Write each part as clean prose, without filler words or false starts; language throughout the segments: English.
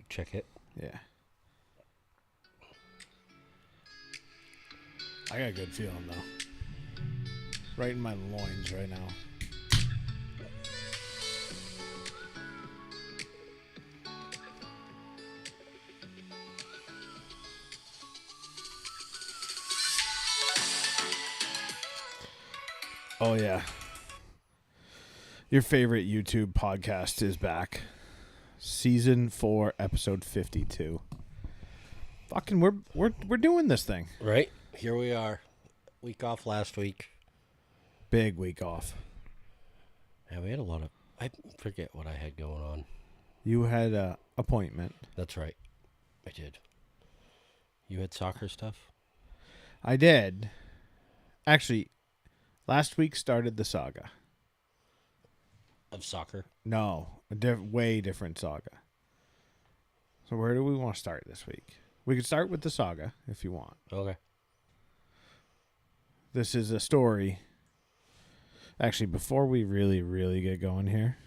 check it. Yeah. I got a good feeling, though. Right in my loins right now. Oh, yeah. Your favorite YouTube podcast is back. Season 4, episode 52. Fucking, we're doing this thing. Right? Here we are. Week off last week. Big week off. Yeah, we had a lot of... I forget what I had going on. You had a appointment. That's right. I did. You had soccer stuff? I did. Actually, last week started the saga. Of soccer? No, way different saga. So where do we want to start this week? We could start with the saga if you want. Okay. This is a story. Actually, before we really get going here,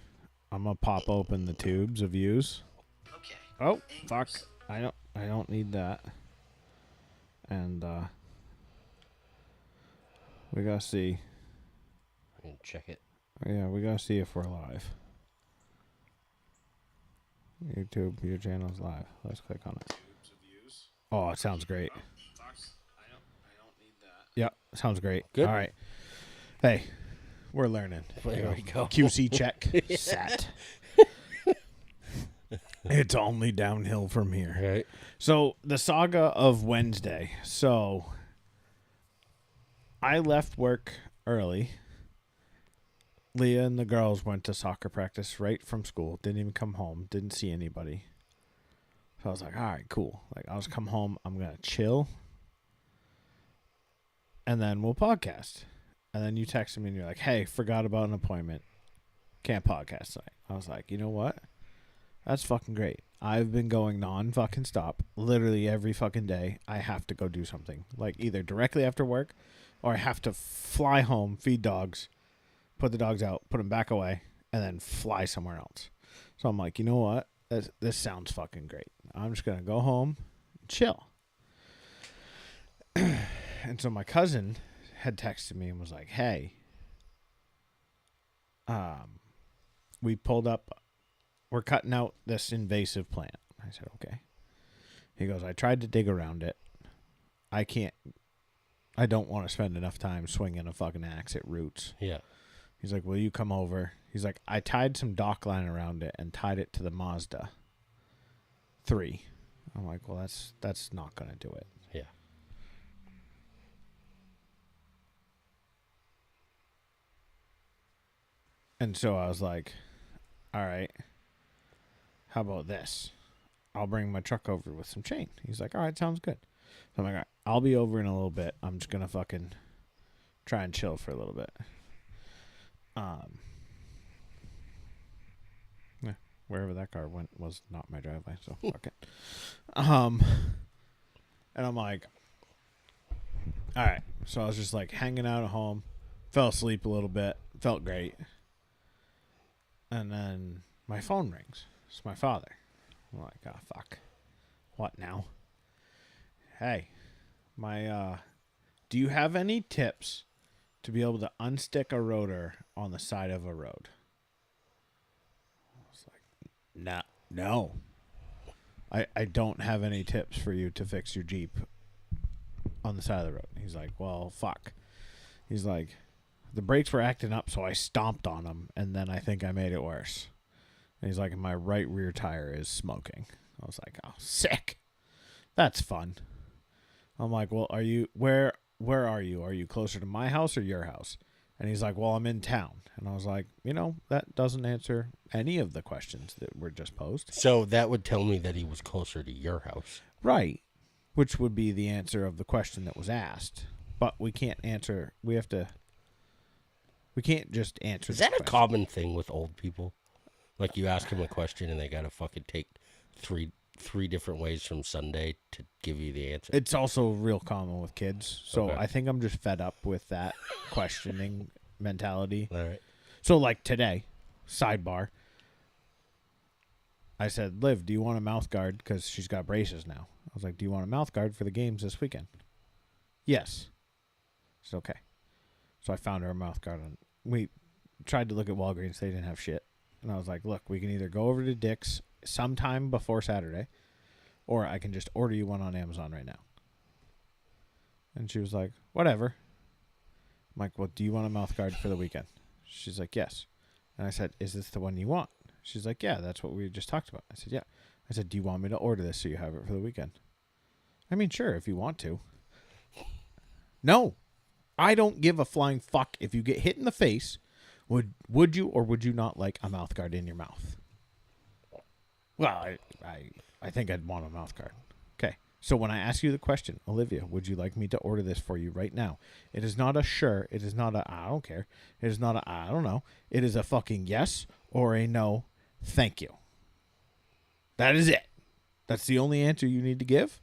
I'm gonna pop open the tubes of views. Okay. Oh, fuck. I don't need that. And we gotta see. I can check it. Yeah, we gotta see if we're live. YouTube, your channel's live. Let's click on it. Oh, it sounds great. I don't need that. Yep, sounds great. Good. All right. Hey, we're learning. There we go. QC check. Set. It's only downhill from here. Right. So, the saga of Wednesday. So, I left work early. Leah and the girls went to soccer practice right from school. Didn't even come home. Didn't see anybody. So I was like, all right, cool. Like, I'll just come home. I'm going to chill. And then we'll podcast. And then you texted me and you're like, hey, forgot about an appointment. Can't podcast tonight. I was like, you know what? That's fucking great. I've been going non-fucking stop. Literally every fucking day, I have to go do something. Like, either directly after work or I have to fly home, feed dogs, put the dogs out, put them back away, and then fly somewhere else. So I'm like, you know what? This sounds fucking great. I'm just going to go home and chill. And so my cousin had texted me and was like, hey, we pulled up, we're cutting out this invasive plant. I said, okay. He goes, I tried to dig around it. I don't want to spend enough time swinging a fucking axe at roots. Yeah. He's like, will you come over? He's like, I tied some dock line around it and tied it to the Mazda 3. I'm like, well, that's not going to do it. Yeah. And so I was like, all right, how about this? I'll bring my truck over with some chain. He's like, all right, sounds good. So I'm like, all right, I'll be over in a little bit. I'm just going to fucking try and chill for a little bit. Yeah, wherever that car went was not my driveway, so fuck it. And I'm like, all right. So I was just like hanging out at home, fell asleep a little bit, felt great. And then my phone rings. It's my father. I'm like, oh, fuck. What now? Hey, do you have any tips to be able to unstick a rotor on the side of a road? I was like, no. I don't have any tips for you to fix your Jeep on the side of the road. He's like, well, fuck. He's like, the brakes were acting up, so I stomped on them, and then I think I made it worse. And he's like, my right rear tire is smoking. I was like, oh, sick. That's fun. I'm like, well, where are you? Are you closer to my house or your house? And he's like, well, I'm in town. And I was like, that doesn't answer any of the questions that were just posed. So that would tell me that he was closer to your house. Right. Which would be the answer of the question that was asked. But we can't answer. We can't just answer. Is that a common thing with old people? Like you ask them a question and they got to fucking take three different ways from Sunday to give you the answer. It's also real common with kids. So Okay. I think I'm just fed up with that questioning mentality. All right. So like today, sidebar, I said, Liv, do you want a mouth guard? Because she's got braces now. I was like, do you want a mouth guard for the games this weekend? Yes. She said, okay. So I found her a mouth guard. We tried to look at Walgreens. They didn't have shit. And I was like, look, we can either go over to Dick's sometime before Saturday, or I can just order you one on Amazon right now. And she was like, whatever. I'm like, well, do you want a mouth guard for the weekend? She's like, yes. And I said, is this the one you want? She's like, yeah, that's what we just talked about. I said, yeah. I said, do you want me to order this so you have it for the weekend? I mean, sure, if you want to. No. I don't give a flying fuck if you get hit in the face. Would you or would you not like a mouth guard in your mouth? Well, I think I'd want a mouth guard. Okay. So when I ask you the question, Olivia, would you like me to order this for you right now? It is not a sure. It is not a I don't care. It is not a I don't know. It is a fucking yes or a no. Thank you. That is it. That's the only answer you need to give.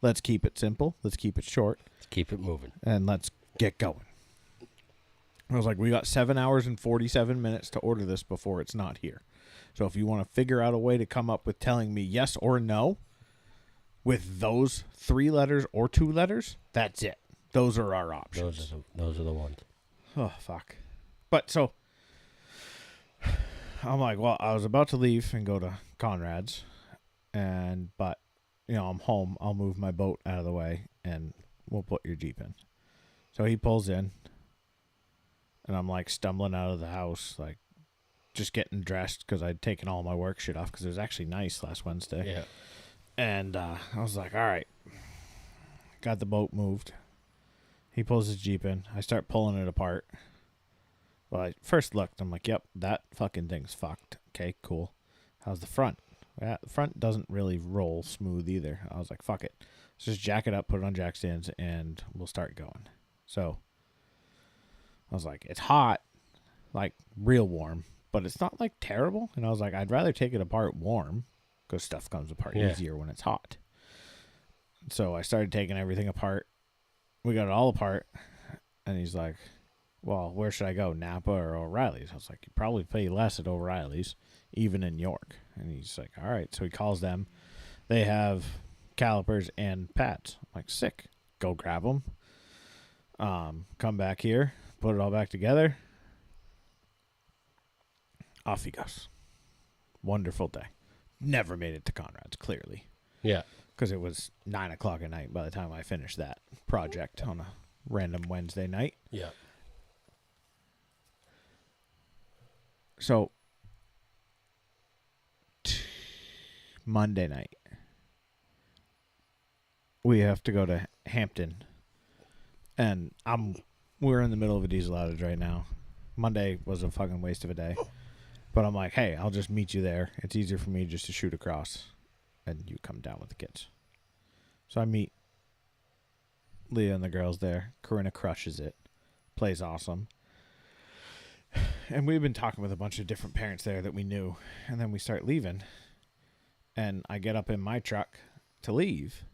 Let's keep it simple. Let's keep it short. Let's keep it moving. And let's get going. I was like, we got 7 hours and 47 minutes to order this before it's not here. So if you want to figure out a way to come up with telling me yes or no with those 3 letters or 2 letters, that's it. Those are our options. Those are the ones. Oh, fuck. But so I'm like, well, I was about to leave and go to Conrad's, but you know, I'm home. I'll move my boat out of the way and we'll put your Jeep in. So he pulls in, and I'm like stumbling out of the house, like just getting dressed because I'd taken all my work shit off because it was actually nice last Wednesday. Yeah. And I was like, all right, got the boat moved. He pulls his Jeep in. I start pulling it apart. Well, I first looked. I'm like, yep, that fucking thing's fucked. Okay, cool. How's the front? Yeah, the front doesn't really roll smooth either. I was like, fuck it. Let's just jack it up, put it on jack stands, and we'll start going. So I was like, it's hot, like real warm, but it's not like terrible. And I was like, I'd rather take it apart warm because stuff comes apart easier when it's hot. So I started taking everything apart. We got it all apart. And he's like, well, where should I go, Napa or O'Reilly's? I was like, you probably pay less at O'Reilly's, even in York. And he's like, all right. So he calls them. They have calipers and pads. I'm like, sick. Go grab them. Come back here, put it all back together. Off he goes. Wonderful day. Never made it to Conrad's, clearly. Yeah. Because it was 9 o'clock at night by the time I finished that project on a random Wednesday night. Yeah. So, Monday night, we have to go to Hampton. And we're in the middle of a diesel outage right now. Monday was a fucking waste of a day. But I'm like, hey, I'll just meet you there. It's easier for me just to shoot across. And you come down with the kids. So I meet Leah and the girls there. Corinna crushes it. Plays awesome. And we've been talking with a bunch of different parents there that we knew. And then we start leaving. And I get up in my truck to leave.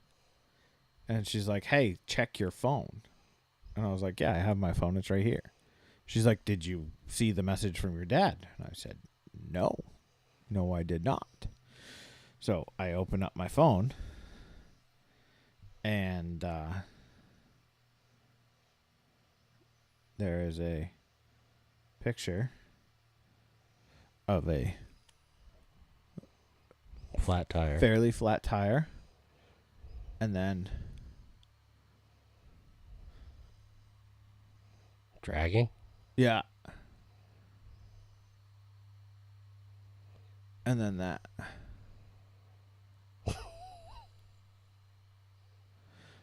And she's like, hey, check your phone. And I was like, yeah, I have my phone. It's right here. She's like, did you see the message from your dad? And I said, no. No, I did not. So I open up my phone. And there is a picture of a Flat tire. fairly flat tire. And then Dragging? yeah. And then that.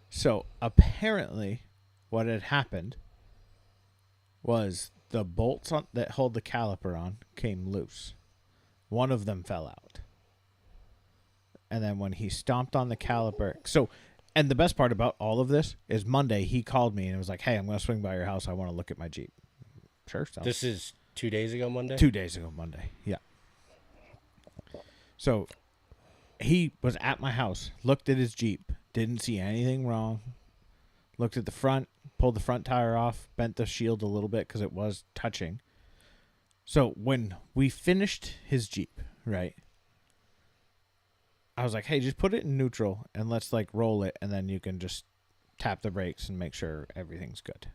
So apparently what had happened was the bolts that hold the caliper on came loose. One of them fell out. And then when he stomped on the caliper. And the best part about all of this is Monday he called me and was like, hey, I'm going to swing by your house. I want to look at my Jeep. Sure. This is 2 days ago Monday? 2 days ago Monday. Yeah. So he was at my house, looked at his Jeep, didn't see anything wrong, looked at the front, pulled the front tire off, bent the shield a little bit because it was touching. So when we finished his Jeep, right, I was like, hey, just put it in neutral and let's like roll it, and then you can just tap the brakes and make sure everything's good.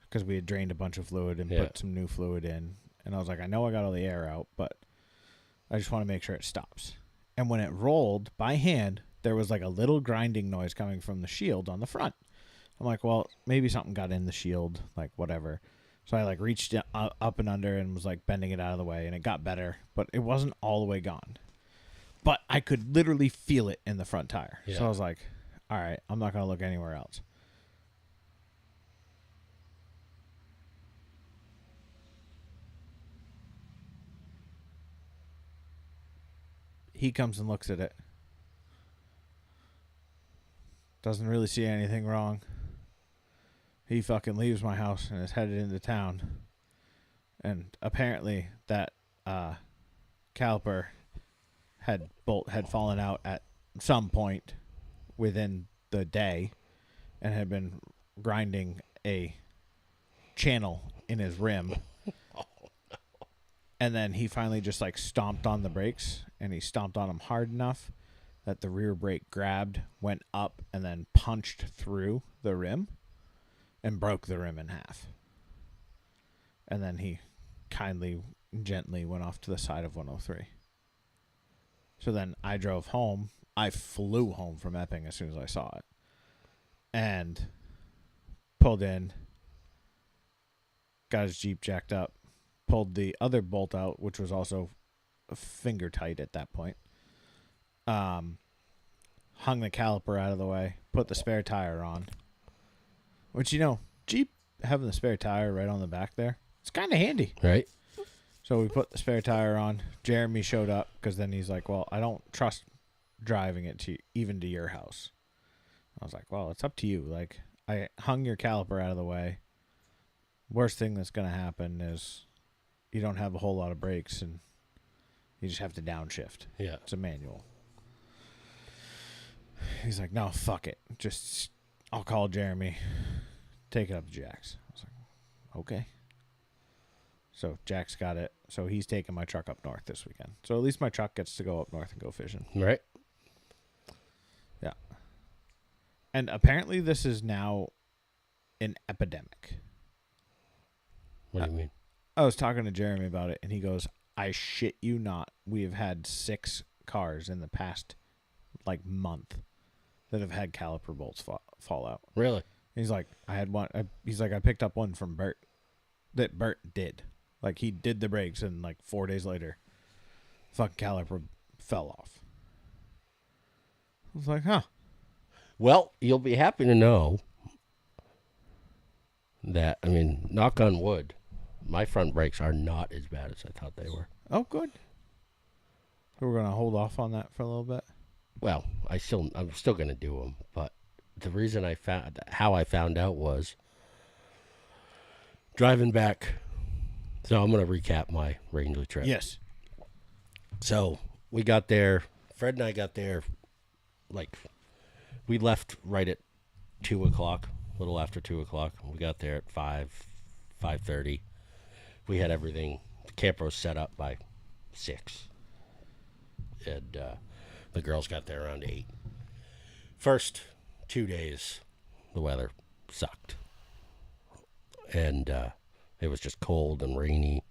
Because we had drained a bunch of fluid and put some new fluid in. And I was like, I know I got all the air out, but I just want to make sure it stops. And when it rolled by hand, there was like a little grinding noise coming from the shield on the front. I'm like, well, maybe something got in the shield, like whatever. So I like reached up and under and was like bending it out of the way, and it got better, but it wasn't all the way gone. But I could literally feel it in the front tire. Yeah. So I was like, all right, I'm not going to look anywhere else. He comes and looks at it. Doesn't really see anything wrong. He fucking leaves my house and is headed into town. And apparently that caliper had fallen out at some point within the day and had been grinding a channel in his rim. And then he finally just like stomped on the brakes, and he stomped on them hard enough that the rear brake grabbed, went up, and then punched through the rim and broke the rim in half. And then he kindly, gently went off to the side of 103. So then I drove home. I flew home from Epping as soon as I saw it. And pulled in, got his Jeep jacked up, pulled the other bolt out, which was also finger tight at that point. Hung the caliper out of the way, put the spare tire on. Which, you know, Jeep having the spare tire right on the back there, it's kind of handy. Right? So we put the spare tire on. Jeremy showed up because then he's like, well, I don't trust driving it to even to your house. I was like, well, it's up to you. Like, I hung your caliper out of the way. Worst thing that's going to happen is you don't have a whole lot of brakes and you just have to downshift. Yeah. It's a manual. He's like, no, fuck it. Just, I'll call Jeremy. Take it up to Jack's. I was like, okay. So Jack's got it. So he's taking my truck up north this weekend. So at least my truck gets to go up north and go fishing. Right? Yeah. And apparently this is now an epidemic. What do you mean? I was talking to Jeremy about it, and he goes, I shit you not. We have had 6 cars in the past, like, month that have had caliper bolts fall out. Really? He's like, I had one. He's like, I picked up one from Bert that Bert did. Like, he did the brakes, and, like, 4 days later, fucking caliper fell off. I was like, huh. Well, you'll be happy to know that, I mean, knock on wood, my front brakes are not as bad as I thought they were. Oh, good. So we're going to hold off on that for a little bit? Well, I'm still going to do them, but the reason how I found out was driving back. So I'm going to recap my Rangeley trip. Yes. So we got there, Fred and I got there, like, we left right at 2 o'clock, a little after 2 o'clock. We got there at 5:30. We had everything, the camper was set up by 6. And the girls got there around 8. First 2 days, the weather sucked. And it was just cold and rainy.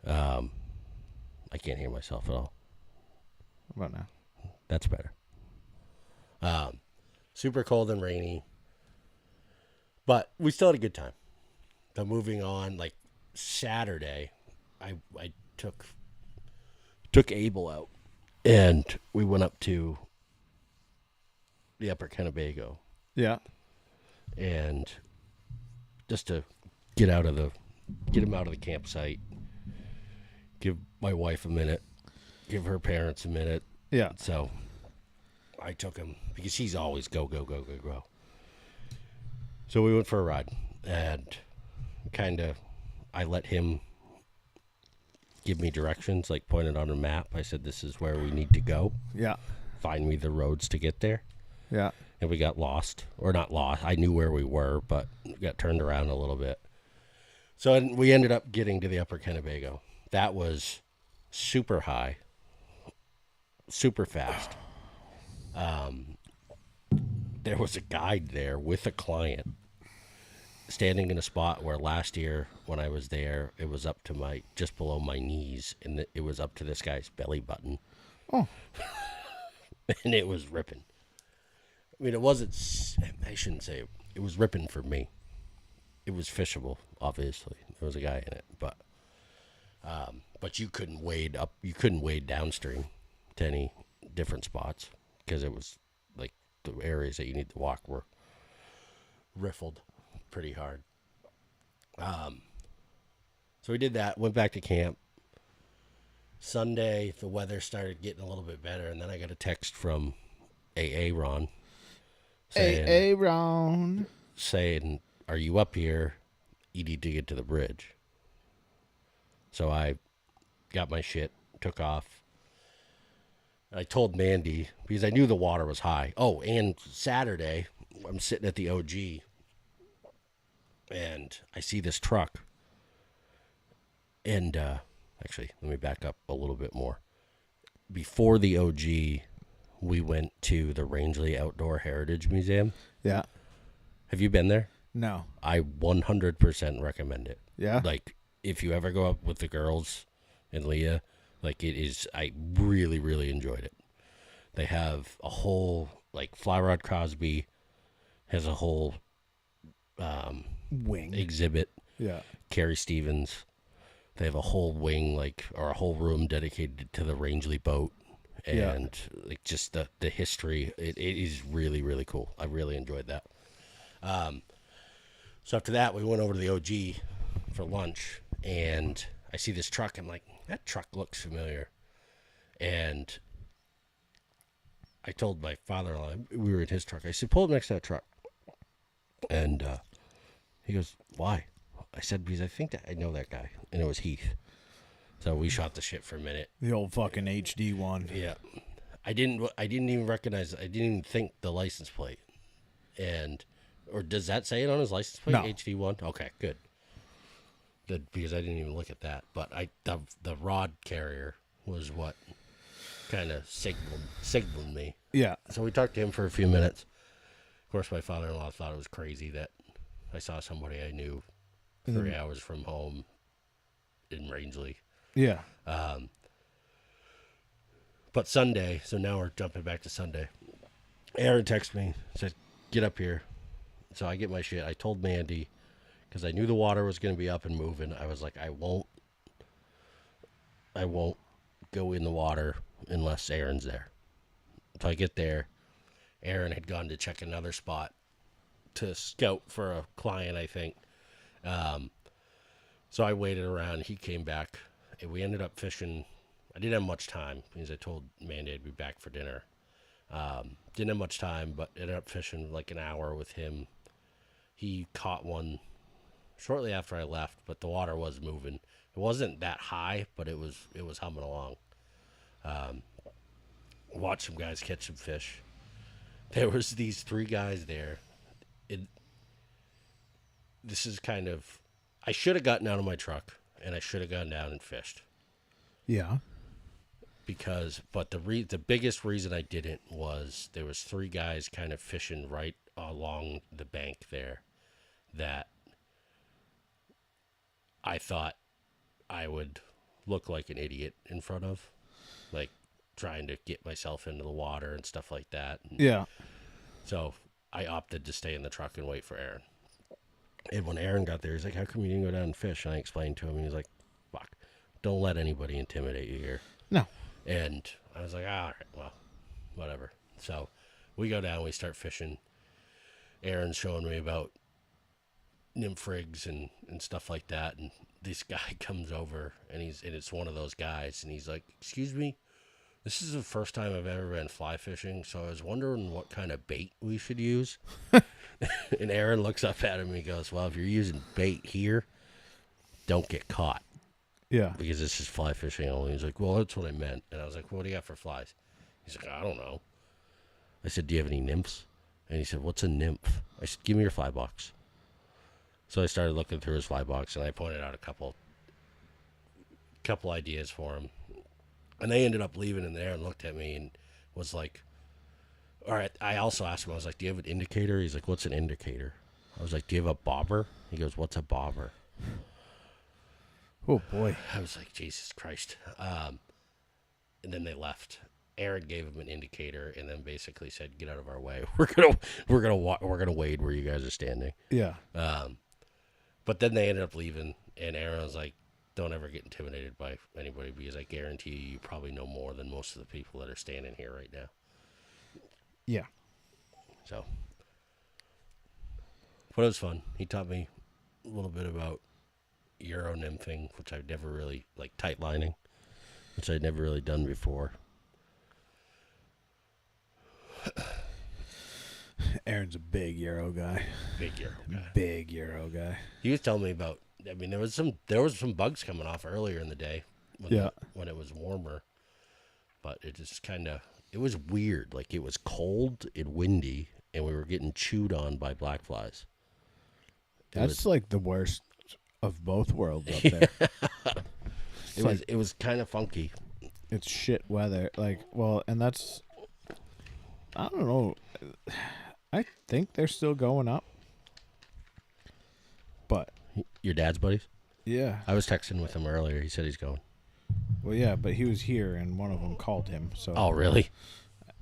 I can't hear myself at all. What about now? That's better. Super cold and rainy. But we still had a good time. But moving on, like Saturday, I took Abel out. And we went up to the Upper Kennebago. Yeah. And just to get him out of the campsite, give my wife a minute, give her parents a minute. Yeah. So I took him because he's always go. So we went for a ride, and I let him give me directions, like pointed on a map. I said, this is where we need to go. Yeah. Find me the roads to get there. Yeah. And we got lost, or not lost. I knew where we were, but got turned around a little bit. So we ended up getting to the Upper Kennebago. That was super high, super fast. There was a guide there with a client standing in a spot where last year when I was there, it was up to my just below my knees, and it was up to this guy's belly button, Oh, and it was ripping. I mean, it wasn't. I shouldn't say it was ripping for me. It was fishable, obviously. There was a guy in it, but you couldn't wade up. You couldn't wade downstream to any different spots because it was like the areas that you need to walk were riffled pretty hard. So we did that. Went back to camp. Sunday, the weather started getting a little bit better, and then I got a text from AA Ron Aaron. saying, "Are you up here? You need to get to the bridge." So I got my shit, took off. I told Mandy because I knew the water was high. Oh, and Saturday, I'm sitting at the OG, and I see this truck. And actually, let me back up a little bit more. Before the OG, we went to the Rangeley Outdoor Heritage Museum. Yeah. Have you been there? No. I 100% recommend it. Yeah. Like, if you ever go up with the girls and Leah, like, it is, I really, really enjoyed it. They have a whole, like, Fly Rod Crosby has a whole Wing. exhibit. Yeah. Carrie Stevens. They have a whole wing, like, or a whole room dedicated to the Rangeley boat. And, like, just the history. It is really, really cool. I really enjoyed that. So after that, we went over to the OG for lunch, and I see this truck. I'm like, that truck looks familiar. And I told my father-in-law, we were in his truck. I said, pull up next to that truck. And he goes, why? I said, because I think that I know that guy. And it was Heath. So we shot the shit for a minute. The old fucking HD one. Yeah. I didn't even recognize, I didn't even think the license plate. And, or does that say it on his license plate? No. HD1? Okay, good. Because I didn't even look at that. But the rod carrier was what kind of signaled me. Yeah. So we talked to him for a few minutes. Of course, my father-in-law thought it was crazy that I saw somebody I knew 3 hours from home in Rangeley. Yeah. But Sunday, so now we're jumping back to Sunday. Aaron texted me, said, get up here. So I get my shit. I told Mandy, because I knew the water was going to be up and moving. I was like, I won't go in the water unless Aaron's there. So I get there. Aaron had gone to check another spot to scout for a client, I think. So I waited around. He came back, and we ended up fishing. I didn't have much time because I told Mandy I'd be back for dinner. Didn't have much time, but ended up fishing like an hour with him. He caught one shortly after I left, but the water was moving. It wasn't that high, but it was humming along. Watched some guys catch some fish. There was these 3 guys there. This is kind of, I should have gotten out of my truck and I should have gone down and fished. Yeah. But the biggest reason I didn't was there was 3 guys kind of fishing right along the bank there that I thought I would look like an idiot in front of, like trying to get myself into the water and stuff like that. And Yeah. so I opted to stay in the truck and wait for Aaron. And when Aaron got there, he's like, how come you didn't go down and fish? And I explained to him, and he's like, fuck, don't let anybody intimidate you here. No. And I was like, all right, well, whatever. So we go down, we start fishing. Aaron's showing me about nymph rigs and stuff like that. And this guy comes over, and it's one of those guys, and he's like, excuse me, this is the first time I've ever been fly fishing, so I was wondering what kind of bait we should use. And Aaron looks up at him and he goes, well, if you're using bait here, don't get caught. Yeah. Because this is fly fishing only. He's like, well, that's what I meant. And I was like, well, what do you got for flies? He's like, I don't know. I said, do you have any nymphs? And he said, what's a nymph? I said, give me your fly box. So I started looking through his fly box, and I pointed out a couple ideas for him. And they ended up leaving in there and looked at me and was like, All right. I also asked him, I was like, do you have an indicator? He's like, what's an indicator? I was like, do you have a bobber? He goes, what's a bobber? Oh boy. I was like, Jesus Christ. And then they left. Aaron gave him an indicator and then basically said, get out of our way. We're gonna wade where you guys are standing. Yeah. But then they ended up leaving, and Aaron was like, don't ever get intimidated by anybody because I guarantee you probably know more than most of the people that are standing here right now. Yeah. So, but it was fun. He taught me a little bit about Euro nymphing, which I've never really, like tight lining, which I'd never really done before. Aaron's a big Euro guy. Big Euro guy. Big Euro guy. He was telling me about, I mean, there was some bugs coming off earlier in the day when it was warmer, but it just kind of, it was weird. Like it was cold and windy, and we were getting chewed on by black flies. That's like the worst of both worlds up there. It was kind of funky. It's shit weather. Like, well, and that's, I don't know. I think they're still going up. But Your dad's buddies? yeah. I was texting with him earlier. He said he's going. Well, yeah, but he was here and one of them called him. So Oh, really?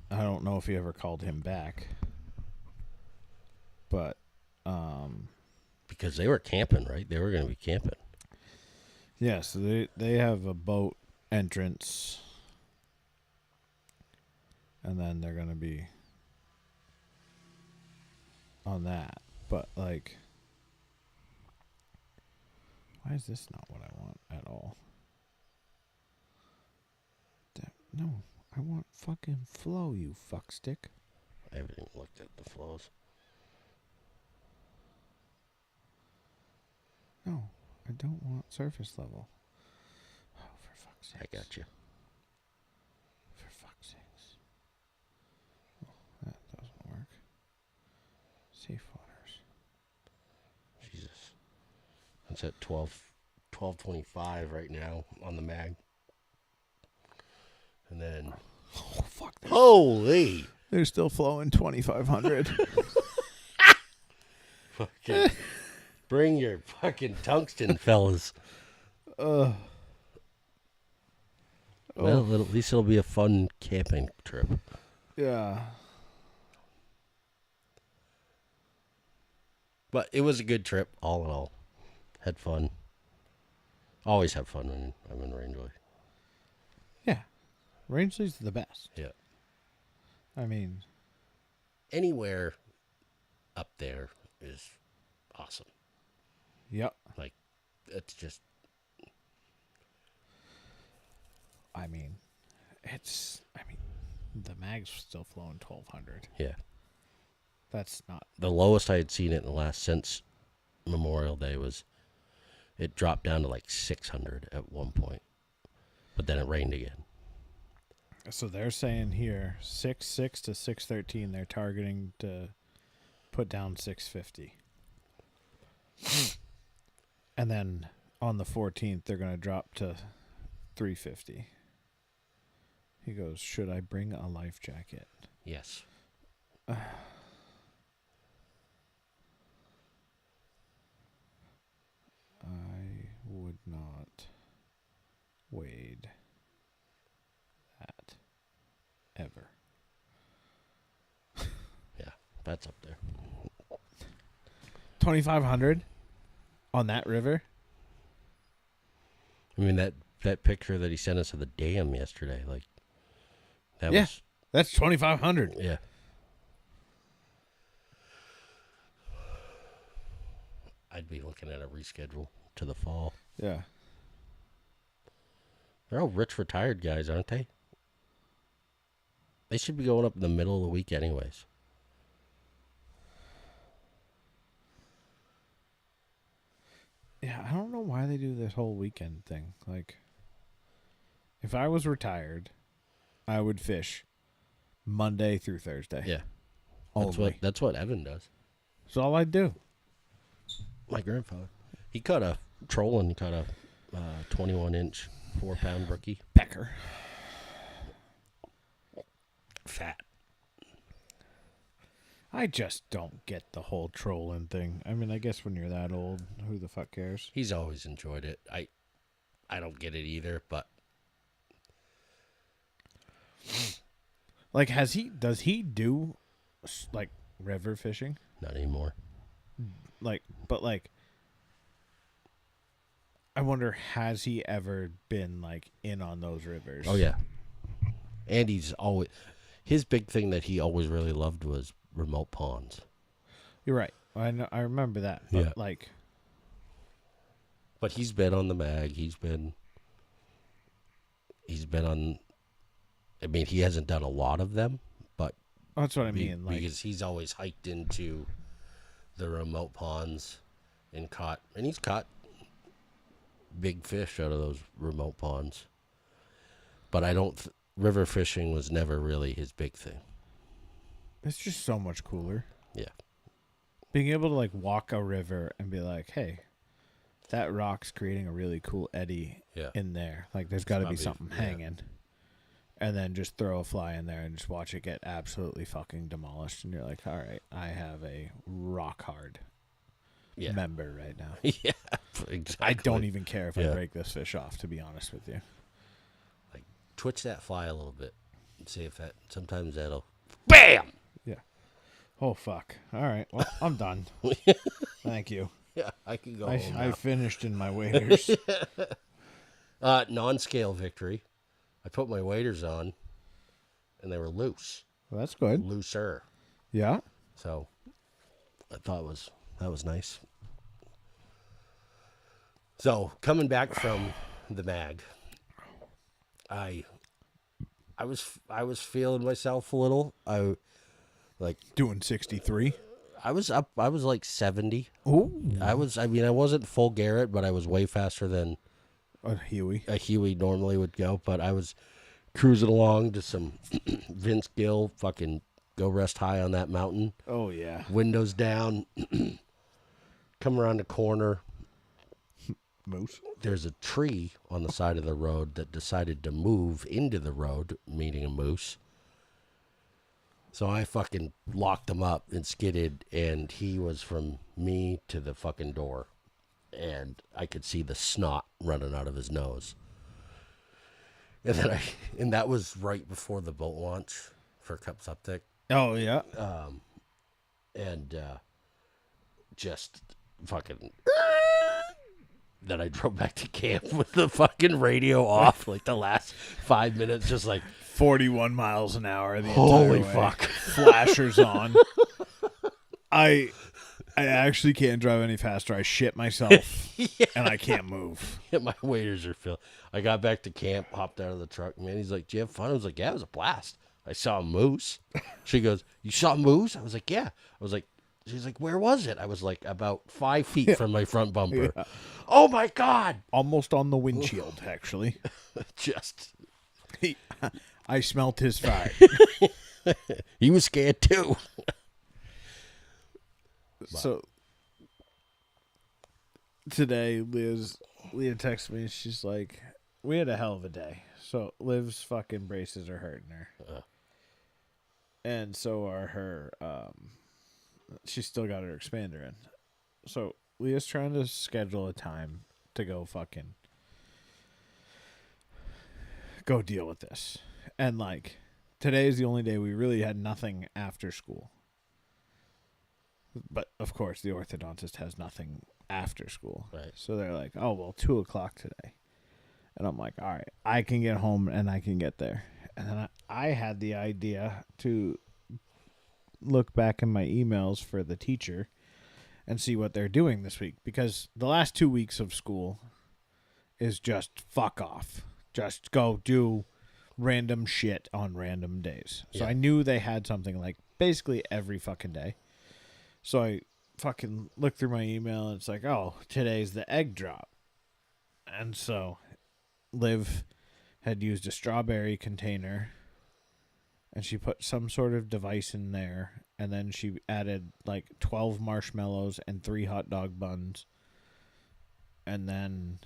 I don't know if he ever called him back. But Because they were camping, right? They were going to be camping. yeah, so they have a boat entrance. And then they're going to be on that. But like, why is this not what I want at all? No, I want fucking flow, you fuckstick. I haven't even looked at the flows. No, I don't want surface level. Oh, for fuck's sake. I got you. For fuck's sakes. Oh, that doesn't work. Safe waters. Jesus. It's at 12:25 right now on the mag. And then, Oh, fuck. holy! They're still flowing 2,500. Fucking, bring your fucking tungsten, fellas. Well, at least it'll be a fun camping trip. Yeah. But it was a good trip, all in all. Had fun. Always have fun when I'm in Rangeley. Yeah. Rangeley's the best. Yeah. I mean, Anywhere up there is awesome. yep. Like, it's just, I mean, the mag's still flowing 1,200. yeah. That's not. The lowest I had seen it in the last since Memorial Day was, it dropped down to like 600 at one point. But then it rained again. So they're saying here 6.6 to 6.13. They're targeting to put down 650. And then on the 14th, they're going to drop to 350. He goes, should I bring a life jacket? Yes. I would not wade that ever. Yeah. That's up there. 2,500 on that river? I mean, that picture that he sent us of the dam yesterday, like, that Yeah. was, That's 2,500. yeah. I'd be looking at a reschedule to the fall. Yeah. They're all rich retired guys, aren't they? They should be going up in the middle of the week anyways. Yeah, I don't know why they do this whole weekend thing. Like, if I was retired, I would fish Monday through Thursday. Yeah. Only. That's what Evan does. That's all I do. My grandfather. He caught a trolling. He caught a 21-inch, 4-pound brookie. Pecker. Fat. I just don't get the whole trolling thing. I mean, I guess when you're that old, who the fuck cares? He's always enjoyed it. I don't get it either, but Like, does he do, like, river fishing? not anymore. Like, but, like, I wonder, has he ever been, like, in on those rivers? Oh, yeah. And his big thing that he always really loved was remote ponds. You're right. I remember that. But, Yeah. like... But he's been on the mag. He's been on... I mean, he hasn't done a lot of them, but... That's what I mean. Like, because he's always hiked into the remote ponds and he's caught big fish out of those remote ponds. But I don't... river fishing was never really his big thing. it's just so much cooler. Yeah. Being able to, like, walk a river and be like, hey, that rock's creating a really cool eddy in there. Like, there's got to be something hanging. And then just throw a fly in there and just watch it get absolutely fucking demolished. And you're like, all right, I have a rock hard member right now. Yeah, exactly. I don't even care if I break this fish off, to be honest with you. Like, twitch that fly a little bit and see if that... Sometimes that'll... BAM! Yeah. Oh, fuck. All right. Well, I'm done. Thank you. Yeah, I can go home I now. finished in my waders. Non-scale victory. I put my waders on, and they were loose. Well, that's good. Looser. Yeah. So, I thought that was nice. So, coming back from the mag, I was feeling myself a little. Doing 63. I was like 70. Ooh. I wasn't full Garrett, but I was way faster than A Huey. a Huey normally would go. But I was cruising along to some Vince Gill, fucking go rest high on that mountain. Oh, yeah. Windows down. Come around the corner. Moose. There's a tree on the side of the road that decided to move into the road, meeting a moose. So I fucking locked him up and skidded, and he was from me to the fucking door. And I could see the snot running out of his nose. And then and that was right before the boat launch for Cup Septic. Oh, yeah. And just fucking... Then I drove back to camp with the fucking radio off, like the last 5 minutes, just like... 41 miles an hour the Holy entire way. fuck. Flashers on. I actually can't drive any faster. I shit myself, and I can't move. Yeah, my waders are filled. I got back to camp, hopped out of the truck. Man, he's like, "Do you have fun?" I was like, "Yeah, it was a blast. I saw a moose." She goes, "You saw a moose?" I was like, "Yeah." I was like, she's like, "Where was it?" I was like, about 5 feet from my front bumper. Yeah. Oh my God. Almost on the windshield, actually. Just. I smelt his fire. He was scared too. So today, Leah texted me. She's like, "We had a hell of a day." So Liv's fucking braces are hurting her, and so are her. She's still got her expander in. So Leah's trying to schedule a time to go fucking go deal with this, and like today is the only day we really had nothing after school. But, of course, the orthodontist has nothing after school. Right. So they're like, oh, well, 2 o'clock today. And I'm like, all right, I can get home and I can get there. And then I had the idea to look back in my emails for the teacher and see what they're doing this week. Because the last 2 weeks of school is just fuck off. Just go do random shit on random days. So I knew they had something like basically every fucking day. So I fucking looked through my email and it's like, oh, today's the egg drop. And so Liv had used a strawberry container and she put some sort of device in there. And then she added like 12 marshmallows and 3 hot dog buns. And then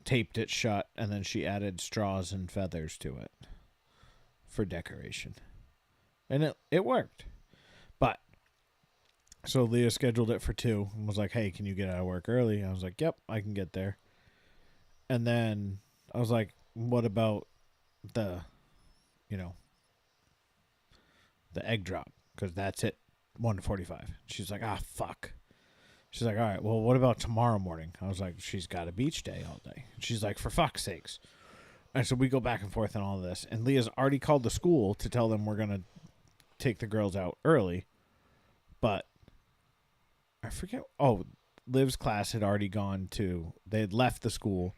taped it shut. And then she added straws and feathers to it for decoration. And it worked. But So Leah scheduled it for 2 and was like, "Hey, can you get out of work early?" I was like, "Yep, I can get there." And then I was like, "What about the, you know, the egg drop? Because that's it, 1:45." She's like, "Ah, fuck." She's like, "All right, well, what about tomorrow morning?" I was like, "She's got a beach day all day." She's like, "For fuck's sakes." And so we go back and forth on all of this. And Leah's already called the school to tell them we're going to take the girls out early. But I forget. Oh, Liv's class had already gone to, they had left the school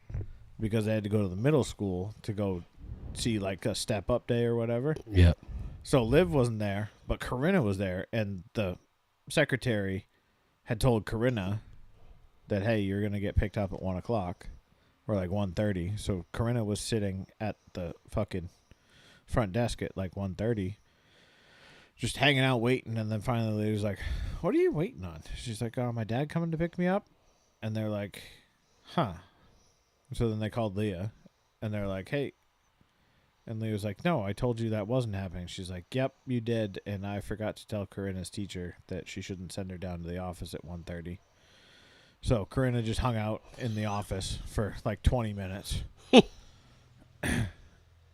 because they had to go to the middle school to go see like a step up day or whatever. Yeah. So Liv wasn't there, but Corinna was there. And the secretary had told Corinna that, hey, you're going to get picked up at 1 o'clock or like 1:30. So Corinna was sitting at the fucking front desk at like 1:30, just hanging out waiting. And then finally the lady was like, "What are you waiting on?" She's like, "Oh, my dad coming to pick me up." And they're like, "Huh." So then they called Leah and they're like, "Hey." And Leah was like, "No, I told you that wasn't happening." She's like, "Yep, you did. And I forgot to tell Corinna's teacher that she shouldn't send her down to the office at 1:30. So Corinna just hung out in the office for like 20 minutes. And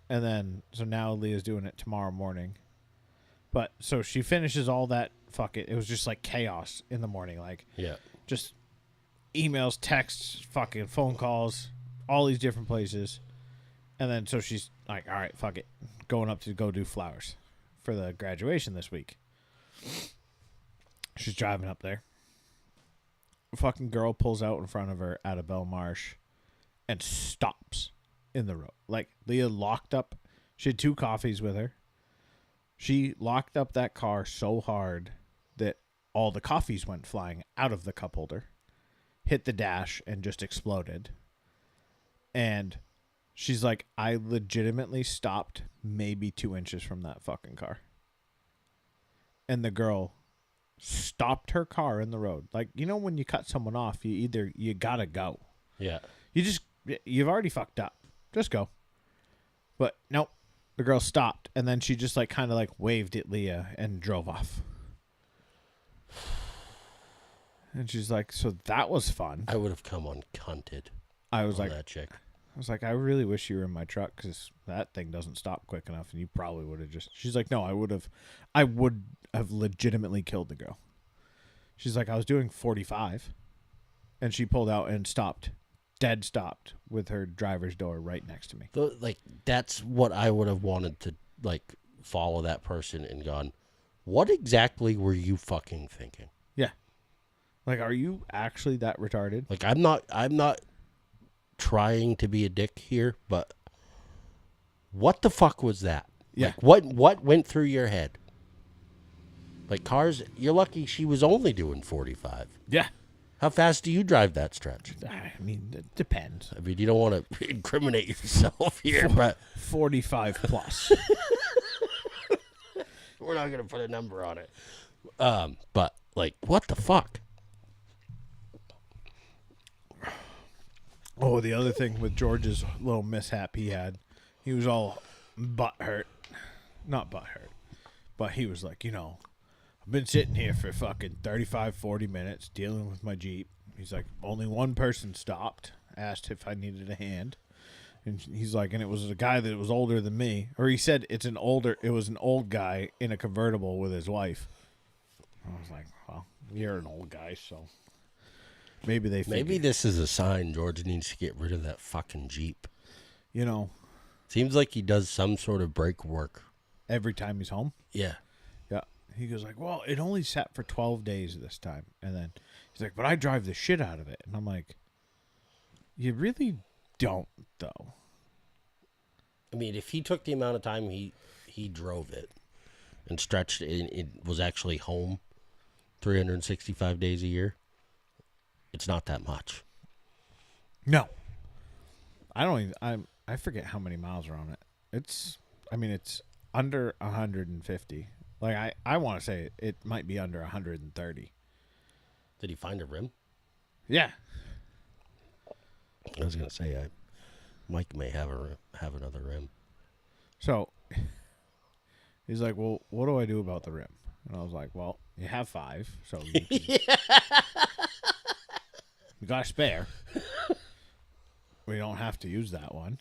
then, so now Leah's doing it tomorrow morning. But, so she finishes all that, fuck it. It was just like chaos in the morning. Like, Yeah. just emails, texts, fucking phone calls, all these different places. And then, so she's like, all right, fuck it. Going up to go do flowers for the graduation this week. She's driving up there. Fucking girl pulls out in front of her out of Belmarsh and stops in the road. Like, Leah locked up. She had 2 coffees with her. She locked up that car so hard that all the coffees went flying out of the cup holder, hit the dash, and just exploded. And she's like, I legitimately stopped maybe 2 inches from that fucking car. And the girl stopped her car in the road. Like, you know, when you cut someone off, you gotta go. Yeah. You've already fucked up. Just go. But nope. The girl stopped, and then she just like kind of like waved at Leah and drove off. And she's like, "So that was fun." I would have come uncunted I was on like, that chick. I really wish you were in my truck because that thing doesn't stop quick enough, and you probably would have just. She's like, "No, I would have legitimately killed the girl." She's like, "I was doing 45, and she pulled out and stopped, dead stopped with her driver's door right next to me." So, like, that's what I would have wanted to, like, follow that person and gone, what exactly were you fucking thinking? Yeah. Like, are you actually that retarded? Like, I'm not trying to be a dick here, but what the fuck was that? Yeah. Like, what went through your head? Like, cars, you're lucky she was only doing 45. Yeah. How fast do you drive that stretch? I mean, it depends. I mean, you don't want to incriminate yourself here, but 45 plus. we're not going to put a number on it. But, like, what the fuck? Oh, the other thing with George's little mishap he was all butthurt. Not butthurt, but he was like, I've been sitting here for fucking 35, 40 minutes dealing with my Jeep. He's like, only one person stopped, asked if I needed a hand. And he's like, and it was a guy that was older than me. Or he said it was an old guy in a convertible with his wife. I was like, well, you're an old guy, so maybe they figured. Maybe this is a sign George needs to get rid of that fucking Jeep. Seems Seems like he does some sort of brake work. every time he's home. Yeah. Yeah. He goes like, well, it only sat for 12 days this time. And then he's like, but I drive the shit out of it. And I'm like, you really don't, though. I mean, if he took the amount of time he drove it and stretched it, and it was actually home 365 days a year, it's not that much. No. I forget how many miles are on it. It's under 150. Like, I want to say it might be under 130. Did he find a rim? Yeah. I was going to say, Mike may have another rim. So he's like, well, what do I do about the rim? And I was like, well, you have 5, so you, you got a spare. We don't have to use that one.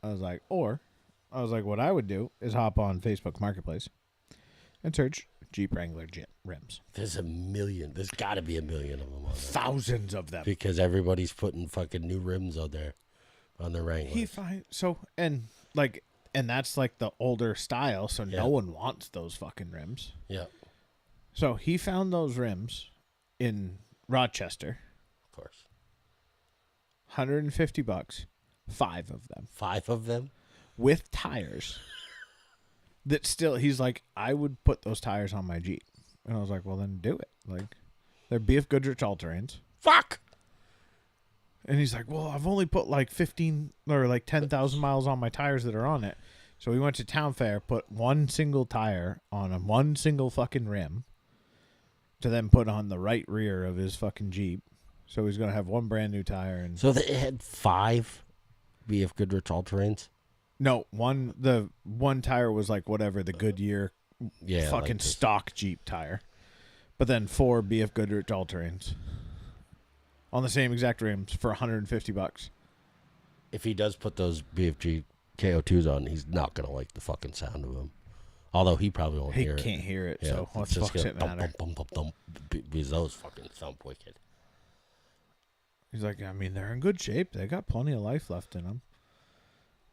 I was like, what I would do is hop on Facebook Marketplace and search Jeep Wrangler rims. There's a million. There's got to be a million of them on there. Thousands of them. Because everybody's putting fucking new rims on there, on their Wrangler. And that's like the older style, so no one wants those fucking rims. Yeah. So he found those rims in Rochester. Of course. $150, 5 of them. 5 of them? With tires. That still, he's like, I would put those tires on my Jeep. And I was like, well, then do it. Like, they're BF Goodrich all-terrains. Fuck! And he's like, well, I've only put like 15 or like 10,000 miles on my tires that are on it. So we went to Town Fair, put one single tire on one single fucking rim to then put on the right rear of his fucking Jeep. So he's going to have one brand new tire. And So they had 5 BF Goodrich all-terrains? no, the one tire was like whatever, the Goodyear fucking stock Jeep tire. But then 4 BF Goodrich all-terrains on the same exact rims for $150. If he does put those BFG KO2s on, he's not going to like the fucking sound of them. Although he probably won't hear it. He can't hear it, Yeah, so what it's the just fuck's gonna it matter? thump, because those fucking thump wicked. He's like, I mean, they're in good shape. They got plenty of life left in them.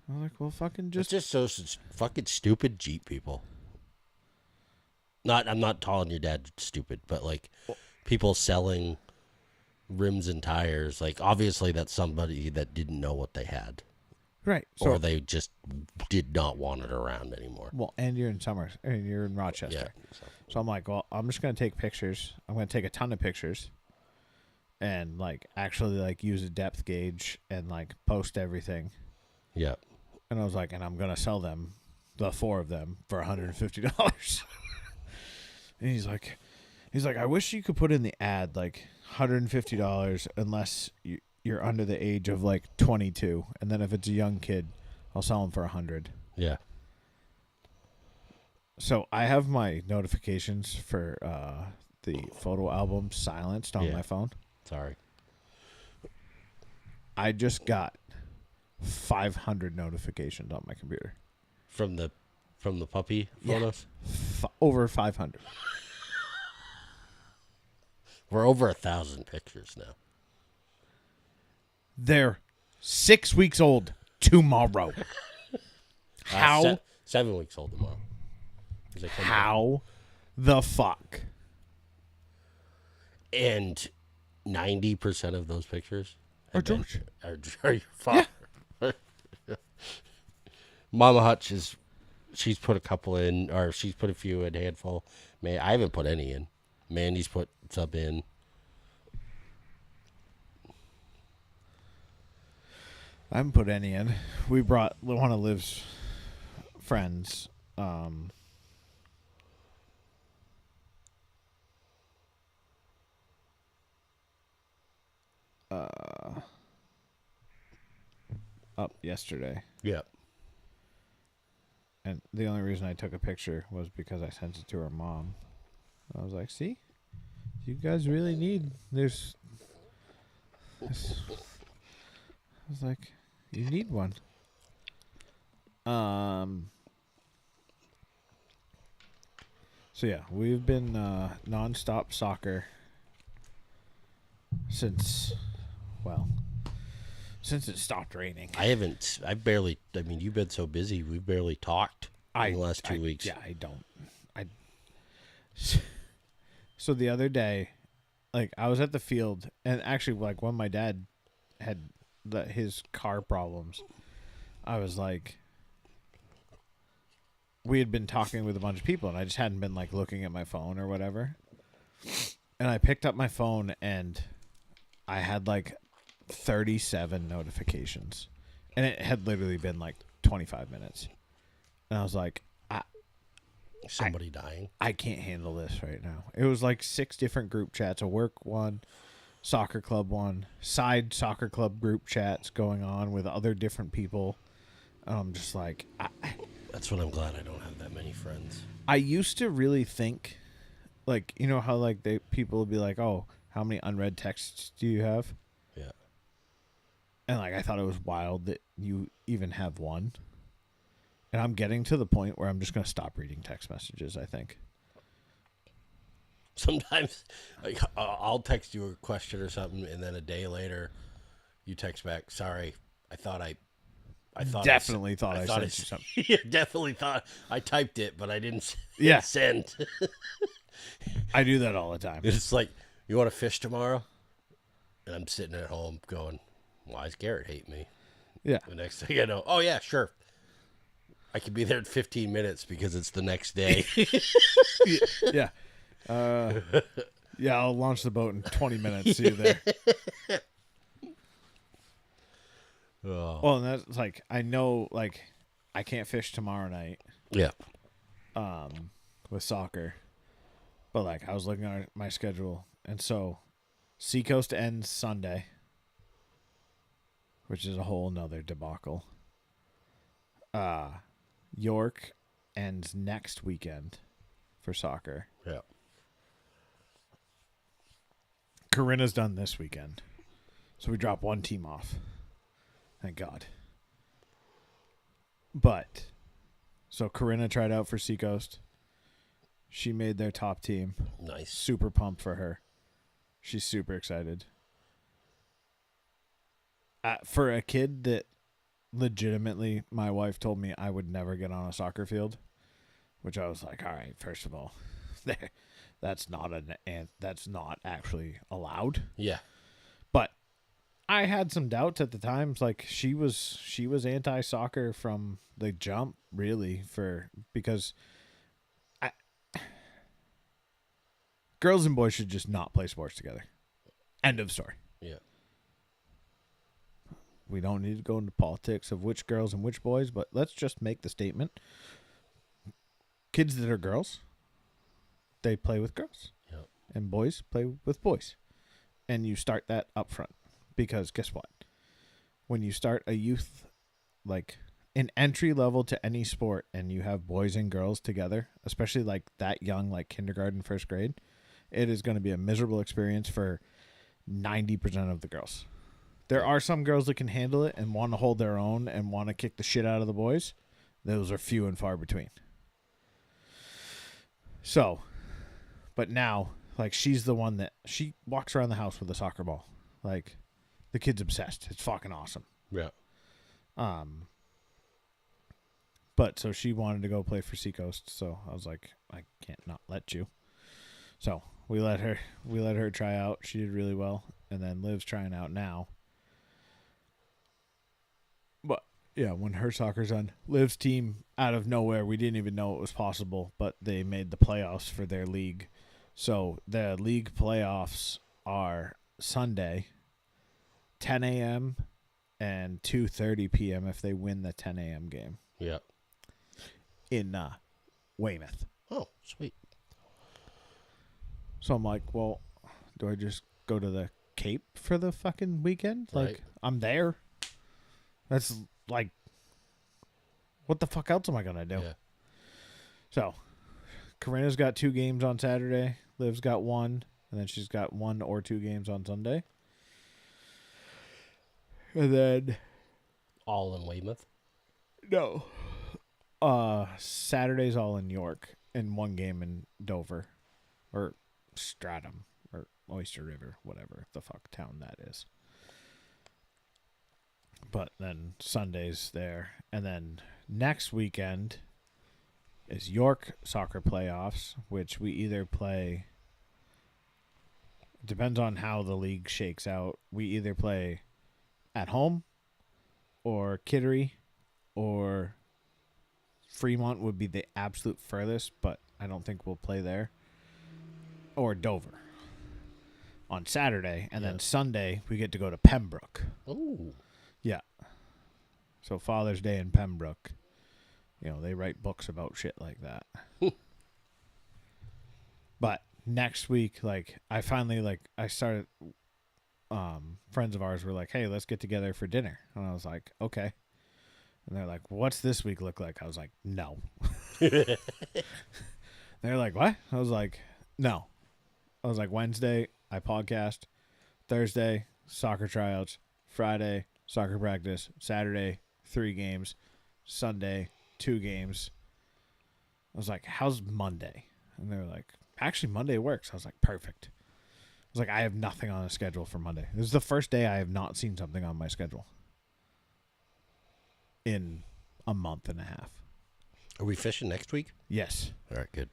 I'm like, well, fucking It's just... just so fucking stupid Jeep people. I'm not calling your dad stupid, but like people selling rims and tires, like obviously that's somebody that didn't know what they had. Right. Or they just did not want it around anymore. Well, and you're in you're in Rochester. Yeah. So I'm like, well, I'm just going to take pictures. I'm going to take a ton of pictures and like actually like use a depth gauge and like post everything. Yeah. And I was like, and I'm going to sell them, the 4 of them, for $150. And he's like, I wish you could put in the ad like $150 unless you're under the age of like 22, and then if it's a young kid, I'll sell them for $100. Yeah. So I have my notifications for the photo album silenced on my phone. Sorry. I just got 500 notifications on my computer From the puppy photos? over 500. We're over 1,000 pictures now. They're 6 weeks old tomorrow. How? 7 weeks old tomorrow. How the fuck? And 90% of those pictures Are George. Are your father. Yeah. Mama Hutch she's put a couple in, or she's put a few in, handful. Man, I haven't put any in. Mandy's put some in. I haven't put any in. We brought one of Liv's friends. Up yesterday. Yep. And the only reason I took a picture was because I sent it to her mom. I was like, see? You guys really need this. I was like, you need one. So yeah, we've been nonstop soccer since it stopped raining. You've been so busy. We've barely talked in the last 2 weeks. Yeah, So the other day, like, I was at the field, and actually, like, when my dad had his car problems, I was like, we had been talking with a bunch of people, and I just hadn't been, like, looking at my phone or whatever. And I picked up my phone, and I had, like, 37 notifications. And it had literally been, like, 25 minutes. And I was like, Somebody dying. I can't handle this right now. It was like 6 different group chats, a work one, soccer club one, side soccer club group chats going on with other different people. I'm just like... That's what I'm glad I don't have that many friends. I used to really think like, you know how like people will be like, "Oh, how many unread texts do you have?" Yeah. And like I thought it was wild that you even have one. And I'm getting to the point where I'm just going to stop reading text messages, I think. Sometimes, like, I'll text you a question or something, and then a day later, you text back, "Sorry, I thought I Definitely thought I sent you something." Yeah, definitely thought I typed it, but I didn't Yeah. send." I do that all the time. It's like, "You want to fish tomorrow?" And I'm sitting at home going, "Why does Garrett hate me?" Yeah. The next thing I know, "Oh yeah, sure. I could be there in 15 minutes because it's the next day." Yeah. Yeah, I'll launch the boat in 20 minutes. See you there. Oh. Well, and that's like, I know, like, I can't fish tomorrow night Yeah. with soccer. But, like, I was looking at my schedule. And so, Seacoast ends Sunday, which is a whole nother debacle. York ends next weekend for soccer. Yeah. Corinna's done this weekend. So we drop one team off. Thank God. But, so Corinna tried out for Seacoast. She made their top team. Nice. Super pumped for her. She's super excited. For a kid that legitimately, my wife told me I would never get on a soccer field, which I was like, all right, first of all, that's not actually allowed. Yeah. But I had some doubts at the times. Like she was anti-soccer from the jump, really, because girls and boys should just not play sports together. End of story. Yeah. We don't need to go into politics of which girls and which boys, but let's just make the statement. Kids that are girls, they play with girls. Yep. And boys play with boys. And you start that up front. Because guess what? When you start a youth, like an entry level to any sport, and you have boys and girls together, especially like that young, like kindergarten, first grade, it is going to be a miserable experience for 90% of the girls. There are some girls that can handle it and want to hold their own and want to kick the shit out of the boys. Those are few and far between. So, but now, like, she's the one that she walks around the house with a soccer ball. Like, the kid's obsessed. It's fucking awesome. Yeah. But so she wanted to go play for Seacoast, so I was like, I can't not let you. So we let her try out. She did really well, and then Liv's trying out now. But yeah, when her soccer's on, Liv's team out of nowhere, we didn't even know it was possible, but they made the playoffs for their league. So the league playoffs are Sunday, 10 a.m. and 2:30 p.m. if they win the 10 a.m. game. Yeah. In Weymouth. Oh, sweet. So I'm like, well, do I just go to the Cape for the fucking weekend? Like, Right. I'm there. That's like, what the fuck else am I going to do? Yeah. So, Corinna's got 2 games on Saturday. Liv's got 1. And then she's got 1 or 2 games on Sunday. And then, All in Weymouth. no. Saturday's all in York and 1 game in Dover. Or Stratham. Or Oyster River. Whatever the fuck town that is. But then Sunday's there. And then next weekend is York soccer playoffs, which we either play. Depends on how the league shakes out. We either play at home or Kittery or Fremont would be the absolute furthest, but I don't think we'll play there. Or Dover on Saturday. And then Sunday we get to go to Pembroke. Ooh. Yeah. So Father's Day in Pembroke. You know, they write books about shit like that. But next week, like, I finally, like, I started, friends of ours were like, hey, let's get together for dinner. And I was like, okay. And they're like, what's this week look like? I was like, no. They're like, what? I was like, No. I was like, Wednesday, I podcast. Thursday, soccer tryouts. Friday, soccer practice. Saturday, 3 games. Sunday, 2 games. I was like, how's Monday? And they were like, actually, Monday works. I was like, perfect. I was like, I have nothing on the schedule for Monday. This is the first day I have not seen something on my schedule in a month and a half. Are we fishing next week? Yes. All right, good.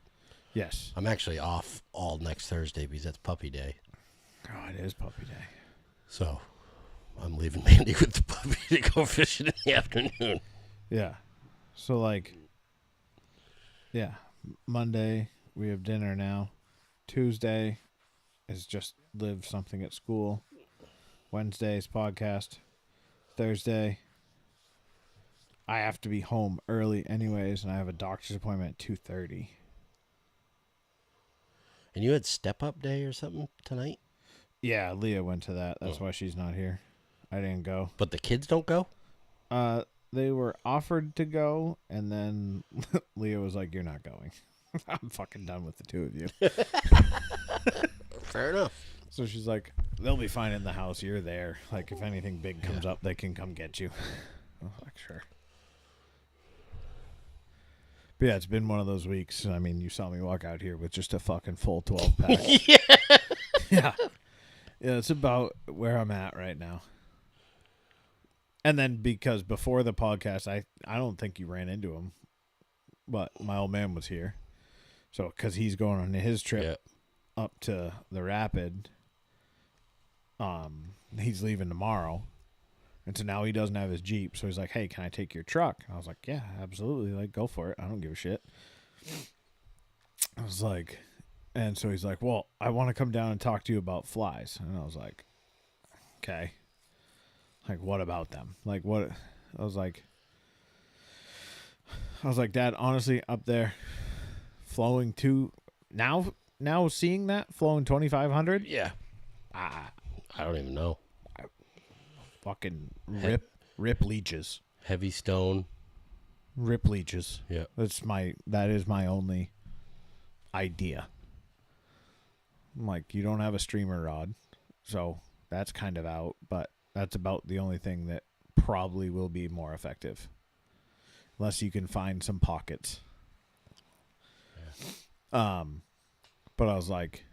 Yes. I'm actually off all next Thursday because that's puppy day. Oh, it is puppy day. So I'm leaving Mandy with the puppy to go fishing in the afternoon. Yeah. So, like, yeah. Monday, we have dinner now. Tuesday is just live something at school. Wednesday is podcast. Thursday, I have to be home early anyways, and I have a doctor's appointment at 2:30. And you had step up day or something tonight? Yeah, Leah went to that. That's why she's not here. I didn't go. But the kids don't go? They were offered to go, and then Leah was like, "You're not going." I'm fucking done with the two of you. Fair enough. So she's like, "They'll be fine in the house. You're there. Like, if anything big comes up, they can come get you." I was like, "Sure." But yeah, it's been one of those weeks. I mean, you saw me walk out here with just a fucking full 12-pack. Yeah. Yeah. Yeah, it's about where I'm at right now. And then because before the podcast, I don't think you ran into him, but my old man was here. So, because he's going on his trip up to the Rapid, he's leaving tomorrow. And so now he doesn't have his Jeep. So he's like, "Hey, can I take your truck?" And I was like, "Yeah, absolutely. Like, go for it. I don't give a shit." I was like, and so he's like, "Well, I want to come down and talk to you about flies." And I was like, "Okay. Like, what about them? Like, what?" I was like, "Dad, honestly, up there, flowing now seeing that flowing 2,500, Yeah. I I don't even know. fucking rip leeches, Heavy stone. rip leeches. Yeah. That is my only idea. I'm like, you don't have a streamer rod, so that's kind of out, but that's about the only thing that probably will be more effective. Unless you can find some pockets. Yeah. But I was like,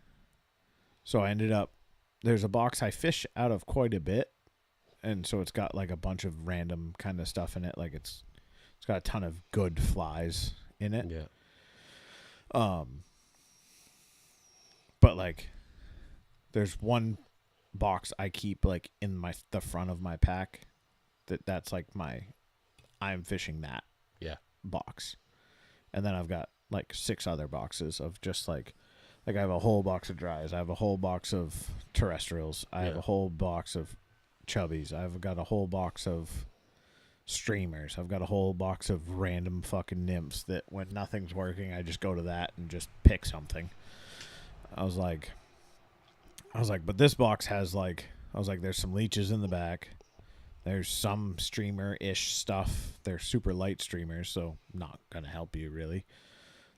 so I ended up, there's a box I fish out of quite a bit, and so it's got like a bunch of random kind of stuff in it. Like it's got a ton of good flies in it. Yeah. But like, there's one box I keep like in the front of my pack. That's like I'm fishing that. Yeah. Box, and then I've got like 6 other boxes of just like I have a whole box of dries. I have a whole box of terrestrials. I have a whole box of chubbies. I've got a whole box of streamers. I've got a whole box of random fucking nymphs that when nothing's working, I just go to that and just pick something. I was like, but this box has like, there's some leeches in the back. There's some streamer-ish stuff. They're super light streamers, so not going to help you really.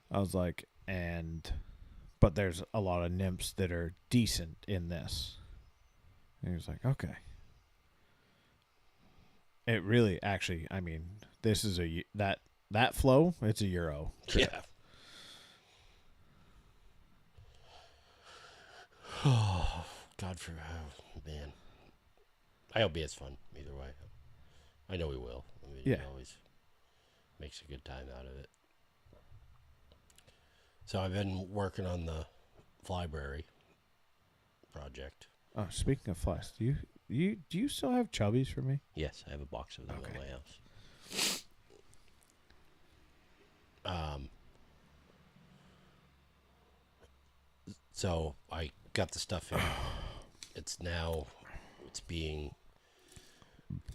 I was like, but there's a lot of nymphs that are decent in this. And he was like, okay. It really, actually, I mean, this is that flow, it's a Euro trip. Yeah. Oh, God for man. I hope he has fun either way. I know he will. I mean, he always makes a good time out of it. So I've been working on the Flyberry project. Oh, speaking of flies, do you still have chubbies for me? Yes, I have a box of them at my house. So I got the stuff in. It's being.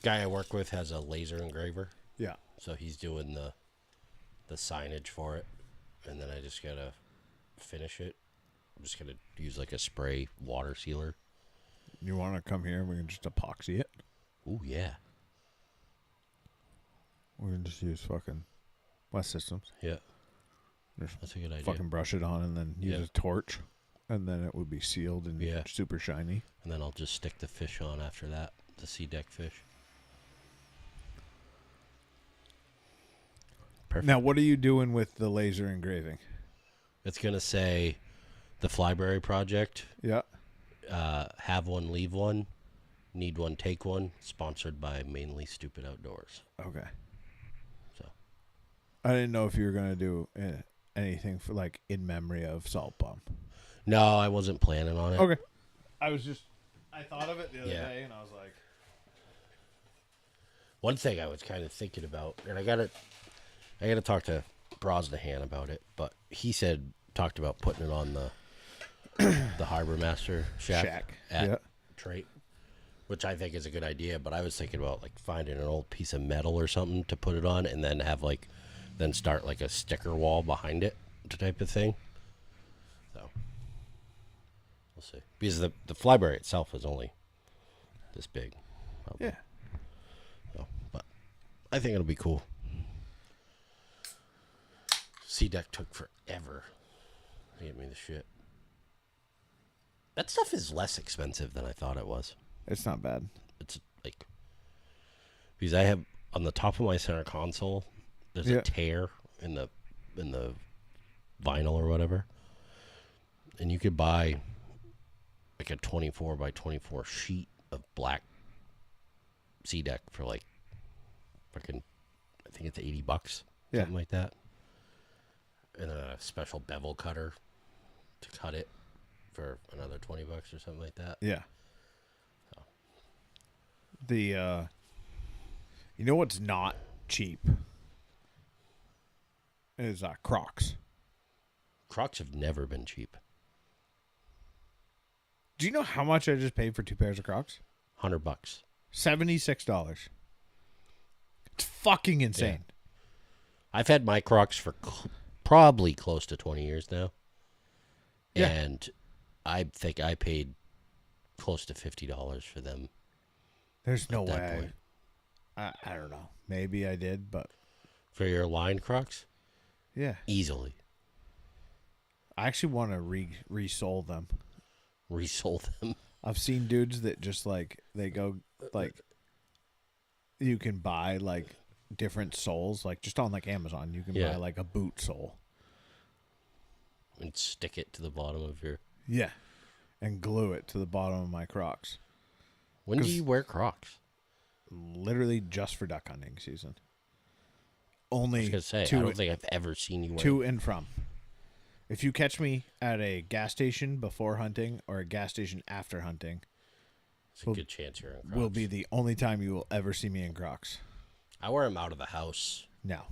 Guy I work with has a laser engraver. Yeah. So he's doing the signage for it, and then I just gotta finish it. I'm just gonna use like a spray water sealer. You want to come here and we can just epoxy it? Ooh, yeah. We can just use fucking West Systems. Yeah. Just That's a good idea. fucking brush it on and then use a torch. and then it would be sealed and Yeah. super shiny. And then I'll just stick the fish on after that, the sea deck fish. Perfect. Now, what are you doing with the laser engraving? It's going to say the Flyberry Project, Yeah. have one, leave one, need one, take one, sponsored by Mainely Stoopid Outdoors. Okay. So I didn't know if you were going to do anything for like in memory of Salt Bomb. no, I wasn't planning on it. Okay. I thought of it the other Yeah. day, and I was like, One thing I was kind of thinking about, and I gotta talk to Brosnahan about it, but he talked about putting it on the the Harbor Master shack at Yeah. Trait, which I think is a good idea. But I was thinking about like finding an old piece of metal or something to put it on, and then then start like a sticker wall behind it, type of thing. So we'll see, because the Flyberry itself is only this big. yeah. So, but I think it'll be cool. Sea deck took forever to get me the shit. That stuff is less expensive than I thought it was. It's not bad. It's like, because I have on the top of my center console, there's a tear in the vinyl or whatever, and you could buy like a 24 by 24 sheet of black sea deck for like freaking, I think it's $80, something like that, and a special bevel cutter to cut it for another $20 or something like that. Yeah. So. The you know what's not cheap is Crocs. Crocs have never been cheap. Do you know how much I just paid for 2 pairs of Crocs? $100. $76. It's fucking insane. Yeah. I've had my Crocs for probably close to 20 years now. Yeah. And I think I paid close to $50 for them. There's no at that way. point. I don't know. Maybe I did, but For your line Crocs? yeah. Easily. I actually want to resole them. Resold them. I've seen dudes that just like they go like you can buy like different soles, like just on like Amazon. You can buy like a boot sole. And stick it to the bottom of your... Yeah. And glue it to the bottom of my Crocs. When do you wear Crocs? Literally just for duck hunting season. I Only was going to say, I don't think I've ever seen you wear... to and from. If you catch me at a gas station before hunting or a gas station after hunting, It's a good chance you're in Crocs. will be the only time you will ever see me in Crocs. I wear them out of the house. No.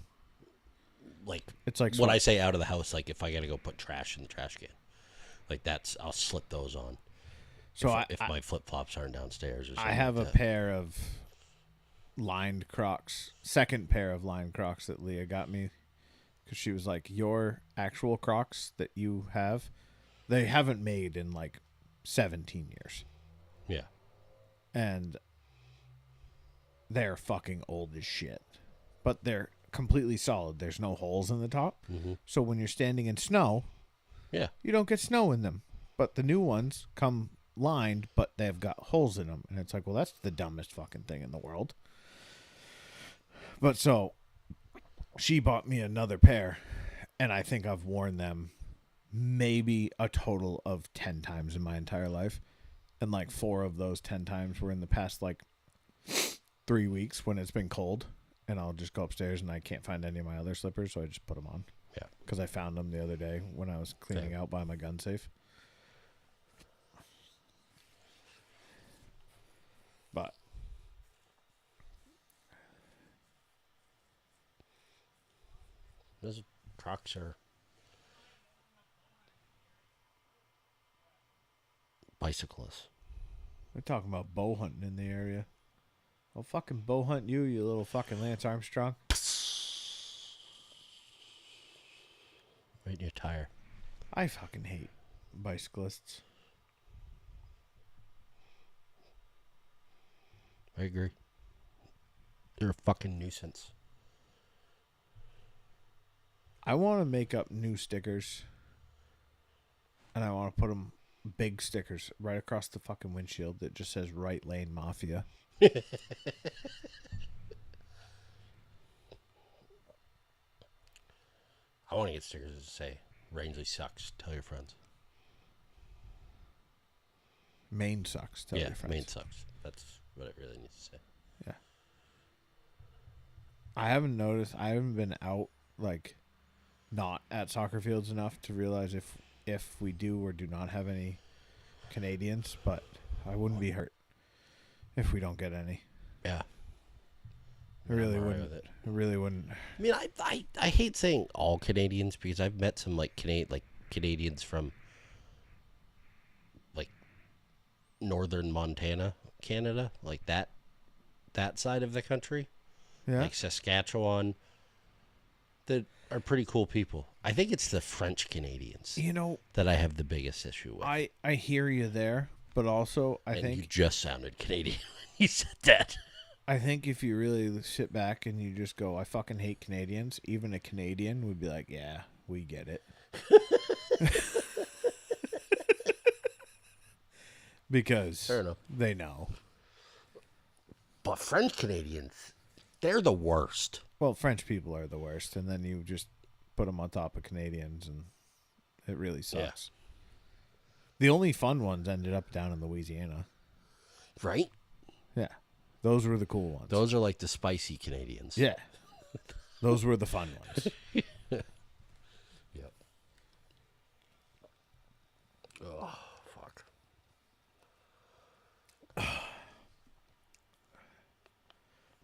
Like, It's like when I say out of the house, like if I got to go put trash in the trash can. Like I'll slip those on. So if my flip-flops aren't downstairs or something. I have like a that. pair of lined Crocs, second pair of lined Crocs that Leah got me because she was like, your actual Crocs that you have, they haven't made in like 17 years. Yeah. And they're fucking old as shit. But they're completely solid. There's no holes in the top. Mm-hmm. So when you're standing in snow, Yeah. you don't get snow in them. But the new ones come lined, but they've got holes in them. And it's like, well, that's the dumbest fucking thing in the world. But so she bought me another pair, and I think I've worn them maybe a total of 10 times in my entire life. And like 4 of those 10 times were in the past like 3 weeks when it's been cold. And I'll just go upstairs and I can't find any of my other slippers, so I just put them on. Yeah. Because I found them the other day when I was cleaning out by my gun safe. But Those Crocs are bicyclists. we're talking about bow hunting in the area. I'll fucking bow hunt you, you little fucking Lance Armstrong. Right in your tire. I fucking hate bicyclists. I agree. They're a fucking nuisance. I want to make up new stickers And I want to put them big stickers right across the fucking windshield that just says "Right Lane Mafia." I want to get stickers that say Rangeley sucks. Tell your friends. Maine sucks. Tell your friends. Maine sucks. That's what it really needs to say. Yeah. I haven't noticed. I haven't been out like not at soccer fields enough to realize if we do or do not have any Canadians, but I wouldn't be hurt if we don't get any. Yeah. I really I'm all right wouldn't. with it. I really wouldn't. I mean, I hate saying all Canadians because I've met some like Canadians from like northern Montana, Canada, like that side of the country, Yeah. like Saskatchewan, that are pretty cool people. I think it's the French Canadians You know, that I have the biggest issue with. I hear you there, but also I and you think just sounded Canadian when you said that. I think if you really sit back and you just go, I fucking hate Canadians, even a Canadian would be like, yeah, we get it. Because Fair enough. they know. But French Canadians, they're the worst. Well, French people are the worst, and then you just put them on top of Canadians, and it really sucks. The only fun ones ended up down in Louisiana. Right? Yeah. Those were the cool ones. Those are like the spicy Canadians. Yeah. Those were the fun ones. Yep. Oh, fuck.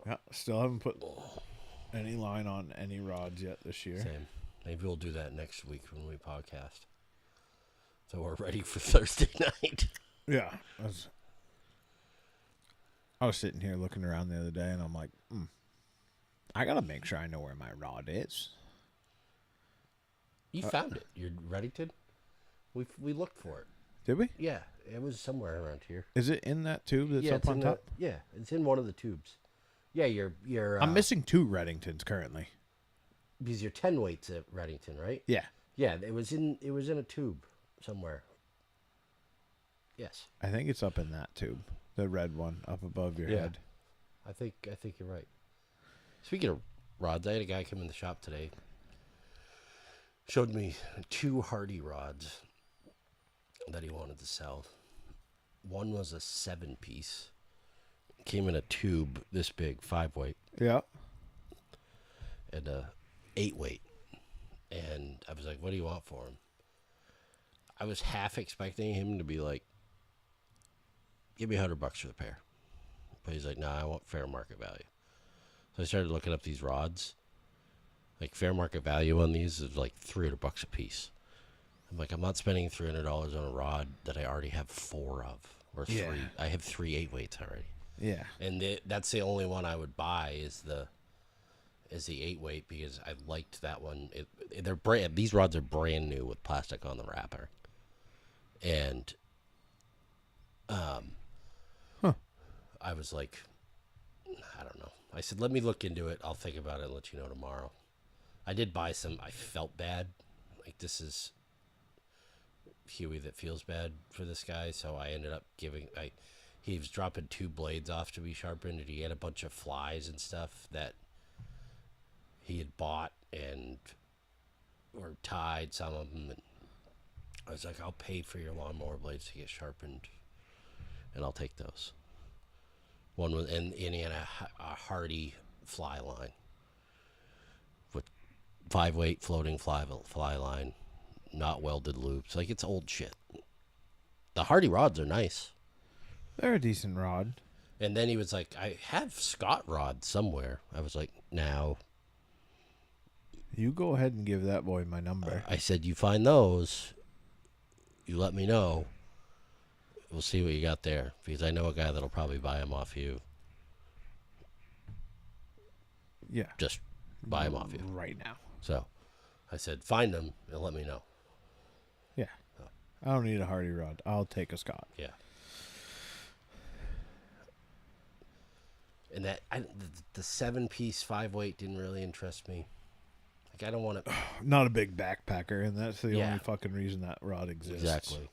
Yeah. Still haven't put any line on any rods yet this year. Same. Maybe we'll do that next week when we podcast. So we're ready for Thursday night. Yeah. I was sitting here looking around the other day, and I'm like, I got to make sure I know where my rod is. You found it. You're Reddington? We looked for it. Did we? Yeah, it was somewhere around here. Is it in that tube that's up it's on in top? yeah, it's in one of the tubes. Yeah, you're. I'm missing 2 Reddingtons currently. because you're 10 weights at Reddington, right? Yeah. Yeah, it was in a tube somewhere. Yes. I think it's up in that tube. The red one up above your Yeah. head. I think you're right. Speaking of rods, I had a guy come in the shop today. Showed me 2 Hardy rods that he wanted to sell. One was a 7-piece. Came in a tube this big, 5-weight, Yeah. and a 8-weight. And I was like, what do you want for him? I was half expecting him to be like, give me $100 for the pair. But he's like, nah, I want fair market value. So I started looking up these rods. Like, fair market value on these is like $300 a piece. I'm like, I'm not spending $300 on a rod that I already have 4 of. Or 3. Yeah. I have 3 8-weights already. Yeah. And that's the only one I would buy is the 8-weight, because I liked that one. These rods are brand new with plastic on the wrapper. And I was like, I don't know. I said, let me look into it. I'll think about it and let you know tomorrow. I did buy some. I felt bad. Like, this is Huey that feels bad for this guy. So I ended up he was dropping 2 blades off to be sharpened, and he had a bunch of flies and stuff that he had bought or tied, some of them. And I was like, I'll pay for your lawnmower blades to get sharpened, and I'll take those. One was, and he had a Hardy fly line with 5-weight floating fly line, not welded loops. Like, it's old shit. The Hardy rods are nice. They're a decent rod. And then he was like, I have Scott rods somewhere. I was like, now. You go ahead and give that boy my number. I said, you find those, you let me know. We'll see what you got there, because I know a guy that'll probably buy them off you. Yeah. Just buy them off you. Right now. So I said, find them and let me know. Yeah. I don't need a Hardy rod. I'll take a Scott. Yeah. And the 7-piece 5-weight didn't really interest me. Like, I don't want to. Not a big backpacker, and that's the Yeah. only fucking reason that rod exists. Exactly.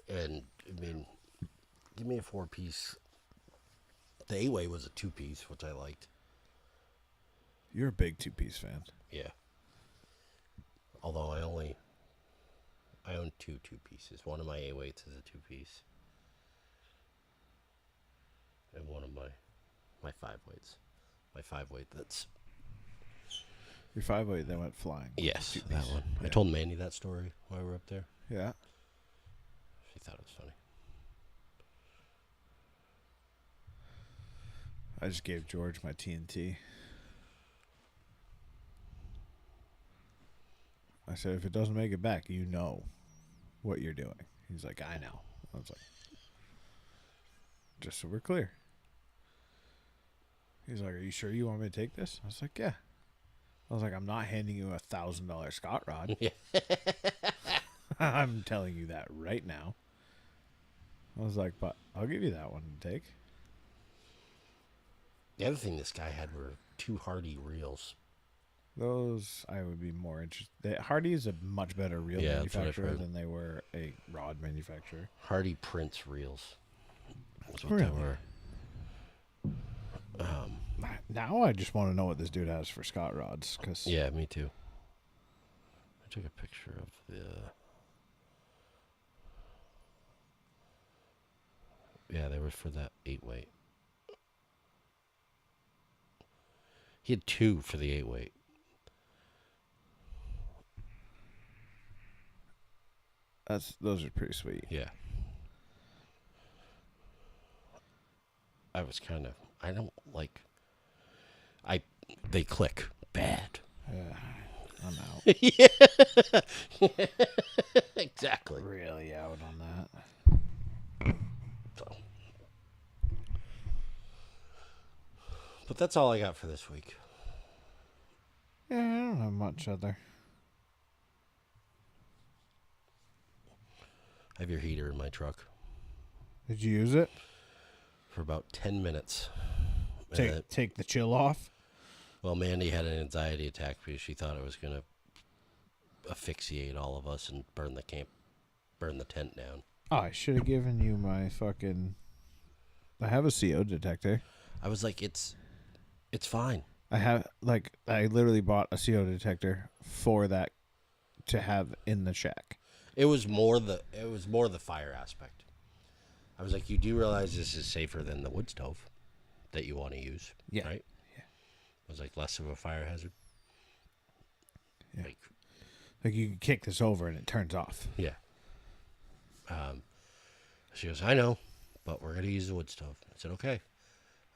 And, I mean, give me a 4-piece. The 8-way was a 2-piece, which I liked. You're a big 2-piece fan. Yeah. Although I own 2 2-pieces. One of my 8-weights is a 2-piece. And one of my 5-weights. My 5-weight, that's... Your 5-weight that went flying. Yes, 2-piece. that one. Yeah. I told Mandy that story while we were up there. Yeah. She thought it was funny. I just gave George my TNT. I said, if it doesn't make it back, you know what you're doing. He's like, I know. I was like, just so we're clear. He's like, are you sure you want me to take this? I was like, yeah. I was like, I'm not handing you $1,000 Scott rod. Yeah. I'm telling you that right now. I was like, but I'll give you that one to take. The other thing this guy had were 2 Hardy reels. Those I would be more interested. Hardy is a much better reel Yeah, that's what I've manufacturer heard. than they were a rod manufacturer. Hardy Prince reels. That's what Really? they were. Now I just want to know what this dude has for Scott rods. Cause Yeah, me too. I took a picture of the... Yeah, they were for that 8-weight. He had 2 for the 8-weight. those are pretty sweet. Yeah. I was kind of... I don't like... They click bad. I'm out. Yeah. Exactly. Really out on that. So. But that's all I got for this week. Yeah, I don't have much other. I have your heater in my truck Did you use it? for about 10 minutes. And then- Take the chill off. well, Mandy had an anxiety attack because she thought it was going to asphyxiate all of us and burn the tent down. Oh, I should have given you my fucking. I have a CO detector. I was like, it's fine. I literally bought a CO detector for that to have in the shack. It was more the fire aspect. I was like, you do realize this is safer than the wood stove that you want to use, Yeah. right? Yeah. It was like less of a fire hazard. Yeah. Like, you can kick this over and it turns off. yeah. She goes, I know, but we're going to use the wood stove. I said, okay.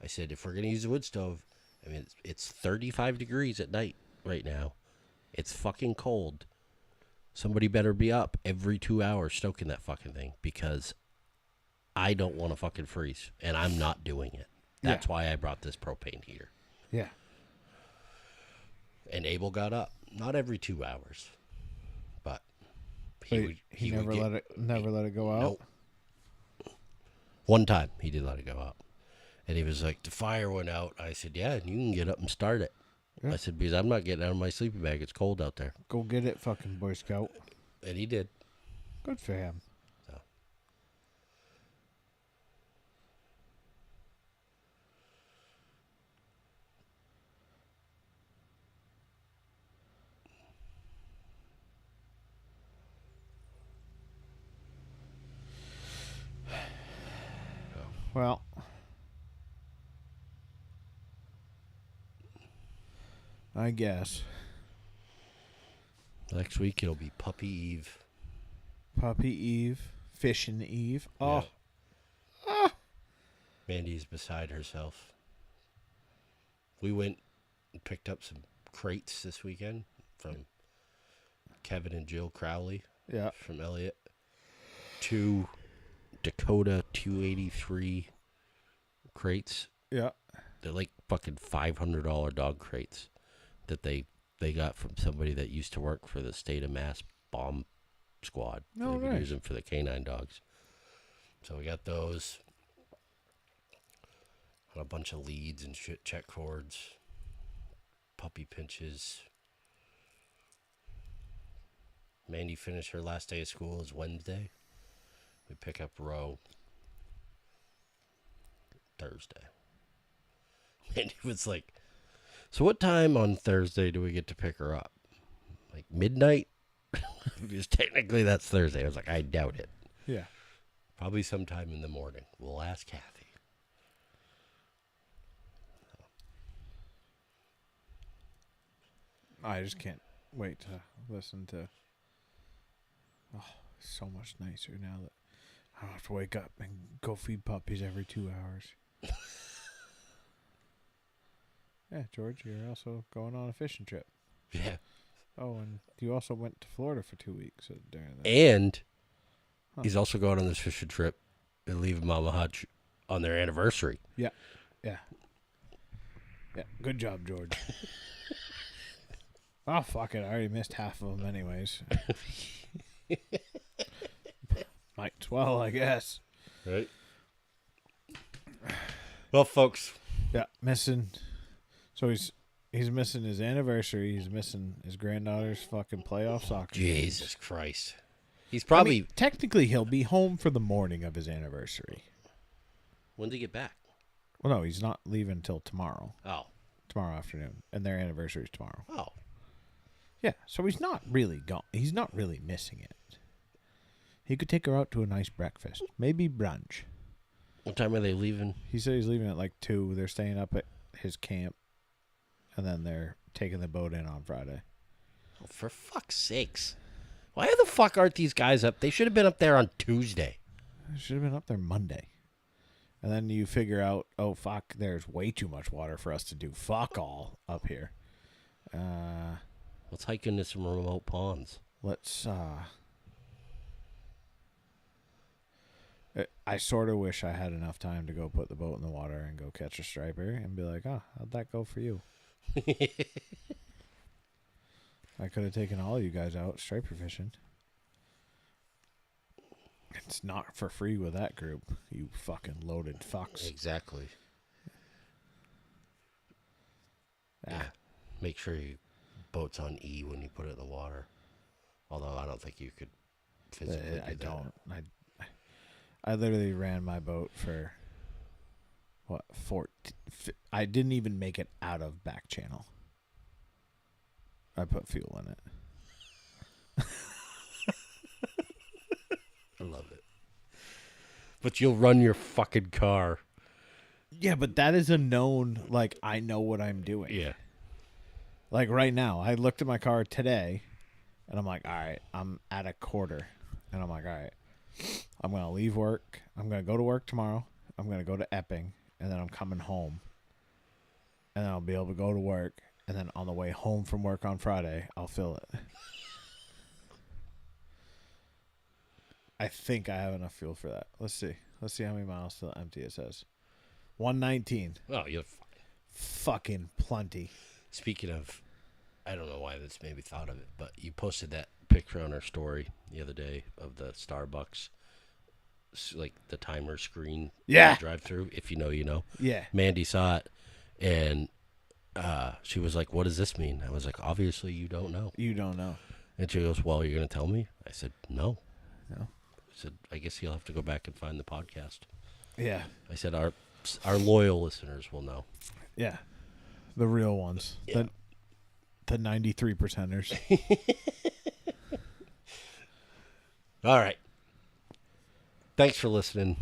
I said, if we're going to use the wood stove, I mean, it's 35 degrees at night right now. It's fucking cold. Somebody better be up every 2 hours stoking that fucking thing because I don't want to fucking freeze, and I'm not doing it. That's why I brought this propane heater. Yeah. And Abel got up, not every 2 hours, but He never let it go out. Nope. One time he did let it go out. And he was like, the fire went out. I said, yeah, and you can get up and start it. Yeah. I said, because I'm not getting out of my sleeping bag. It's cold out there. Go get it, fucking Boy Scout. And he did. Good for him. So. Well, I guess. Next week it'll be Puppy Eve. Puppy Eve, Fishing Eve. Oh, Yeah. Mandy's beside herself. We went and picked up some crates this weekend from Kevin and Jill Crowley yeah. from Elliott. 2 Dakota 283 crates. Yeah. They're like fucking $500 dog crates that they got from somebody that used to work for the state of Mass bomb squad. Oh, They would nice. use them for the canine dogs. So we got those. A bunch of leads and shit, check cords, puppy pinches, Mandy finished her last day of school is Wednesday. We pick up Roe Thursday. Mandy was like, so what time on Thursday do we get to pick her up? Like midnight? Because technically that's Thursday. I was like, I doubt it. Yeah. Probably sometime in the morning. We'll ask Kathy. I just can't wait to listen to. Oh, it's so much nicer now that I don't have to wake up and go feed puppies every 2 hours. Yeah, George, you're also going on a fishing trip. Yeah. Oh, and you also went to Florida for 2 weeks during that. And he's also going on this fishing trip and leaving Mama Hutch on their anniversary. Yeah. Yeah. Yeah. Good job, George. Oh, fuck it. I already missed half of them anyways. Might as well, I guess. Right. Well, folks. Yeah, missing. So he's missing his anniversary. He's missing his granddaughter's fucking playoff soccer. Jesus Christ. He's probably... I mean, technically, he'll be home for the morning of his anniversary. When did he get back? Well, no, he's not leaving until tomorrow. Oh. Tomorrow afternoon. And their anniversary's tomorrow. Oh. Yeah, so he's not really gone. He's not really missing it. He could take her out to a nice breakfast. Maybe brunch. What time are they leaving? He said he's leaving at like 2. They're staying up at his camp. And then they're taking the boat in on Friday. Oh, for fuck's sakes. Why the fuck aren't these guys up? They should have been up there on Tuesday. They should have been up there Monday. And then you figure out, oh, fuck, there's way too much water for us to do fuck all up here. Let's hike into some remote ponds. Let's, I sort of wish I had enough time to go put the boat in the water and go catch a striper and be like, oh, how'd that go for you? I could have taken all of you guys out striper fishing. It's not for free with that group, you fucking loaded fucks. Exactly. Yeah. Make sure your boat's on E when you put it in the water. Although I don't think you could physically I do don't. I literally ran my boat for what, I didn't even make it out of back channel. I put fuel in it. I love it. But you'll run your fucking car. Yeah, but that is a known, like, I know what I'm doing. Yeah. Like right now, I looked at my car today, and I'm like, all right, I'm at a quarter. And I'm like, all right, I'm going to leave work. I'm going to go to work tomorrow. I'm going to go to Epping, and then I'm coming home. And then I'll be able to go to work. And then on the way home from work on Friday, I'll fill it. I think I have enough fuel for that. Let's see. Let's see how many miles till empty it says. 119. Oh, you're fine. Fucking plenty. Speaking of, I don't know why this made me thought of it, but you posted that picture on our story the other day of the Starbucks, like the timer screen. Yeah. Drive through. If you know, you know. Yeah. Mandy saw it, and she was like, "What does this mean?" I was like, "Obviously, you don't know." You don't know. And she goes, "Well, you're gonna tell me?" I said, "No." No. I said, "I guess you'll have to go back and find the podcast." Yeah. I said, "Our loyal listeners will know." Yeah. The real ones. Yeah. The 93%ers. All right. Thanks for listening.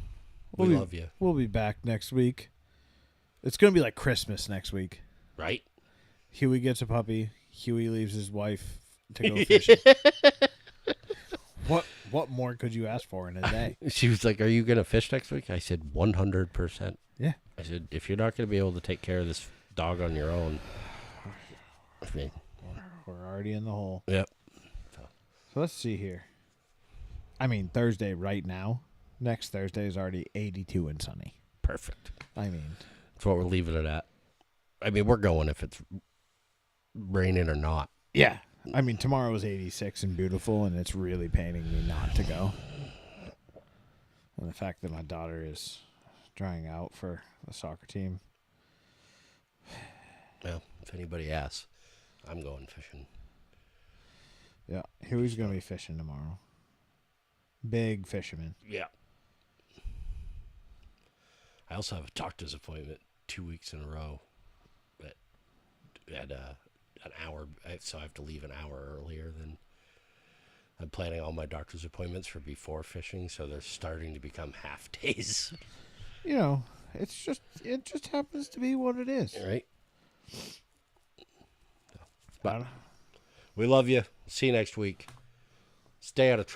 We love you. We'll be back next week. It's going to be like Christmas next week. Right? Huey gets a puppy. Huey leaves his wife to go fishing. What more could you ask for in a day? She was like, "Are you going to fish next week?" I said, 100%. Yeah. I said, "If you're not going to be able to take care of this dog on your own." I mean, We're already in the hole. yep. So let's see here. I mean, Thursday right now. Next Thursday is already 82 and sunny. Perfect. I mean, That's what we're leaving it at. I mean, we're going if it's raining or not. yeah. I mean, tomorrow is 86 and beautiful, and it's really paining me not to go. And the fact that my daughter is trying out for the soccer team. Well, if anybody asks, I'm going fishing. Yeah, Huey's gonna be fishing tomorrow. Big fisherman. Yeah. I also have a doctor's appointment 2 weeks in a row at an hour, so I have to leave an hour earlier than I'm planning all my doctor's appointments for before fishing, so they're starting to become half days. You know, it just happens to be what it is. Right? But We love you. See you next week. Stay out of trouble.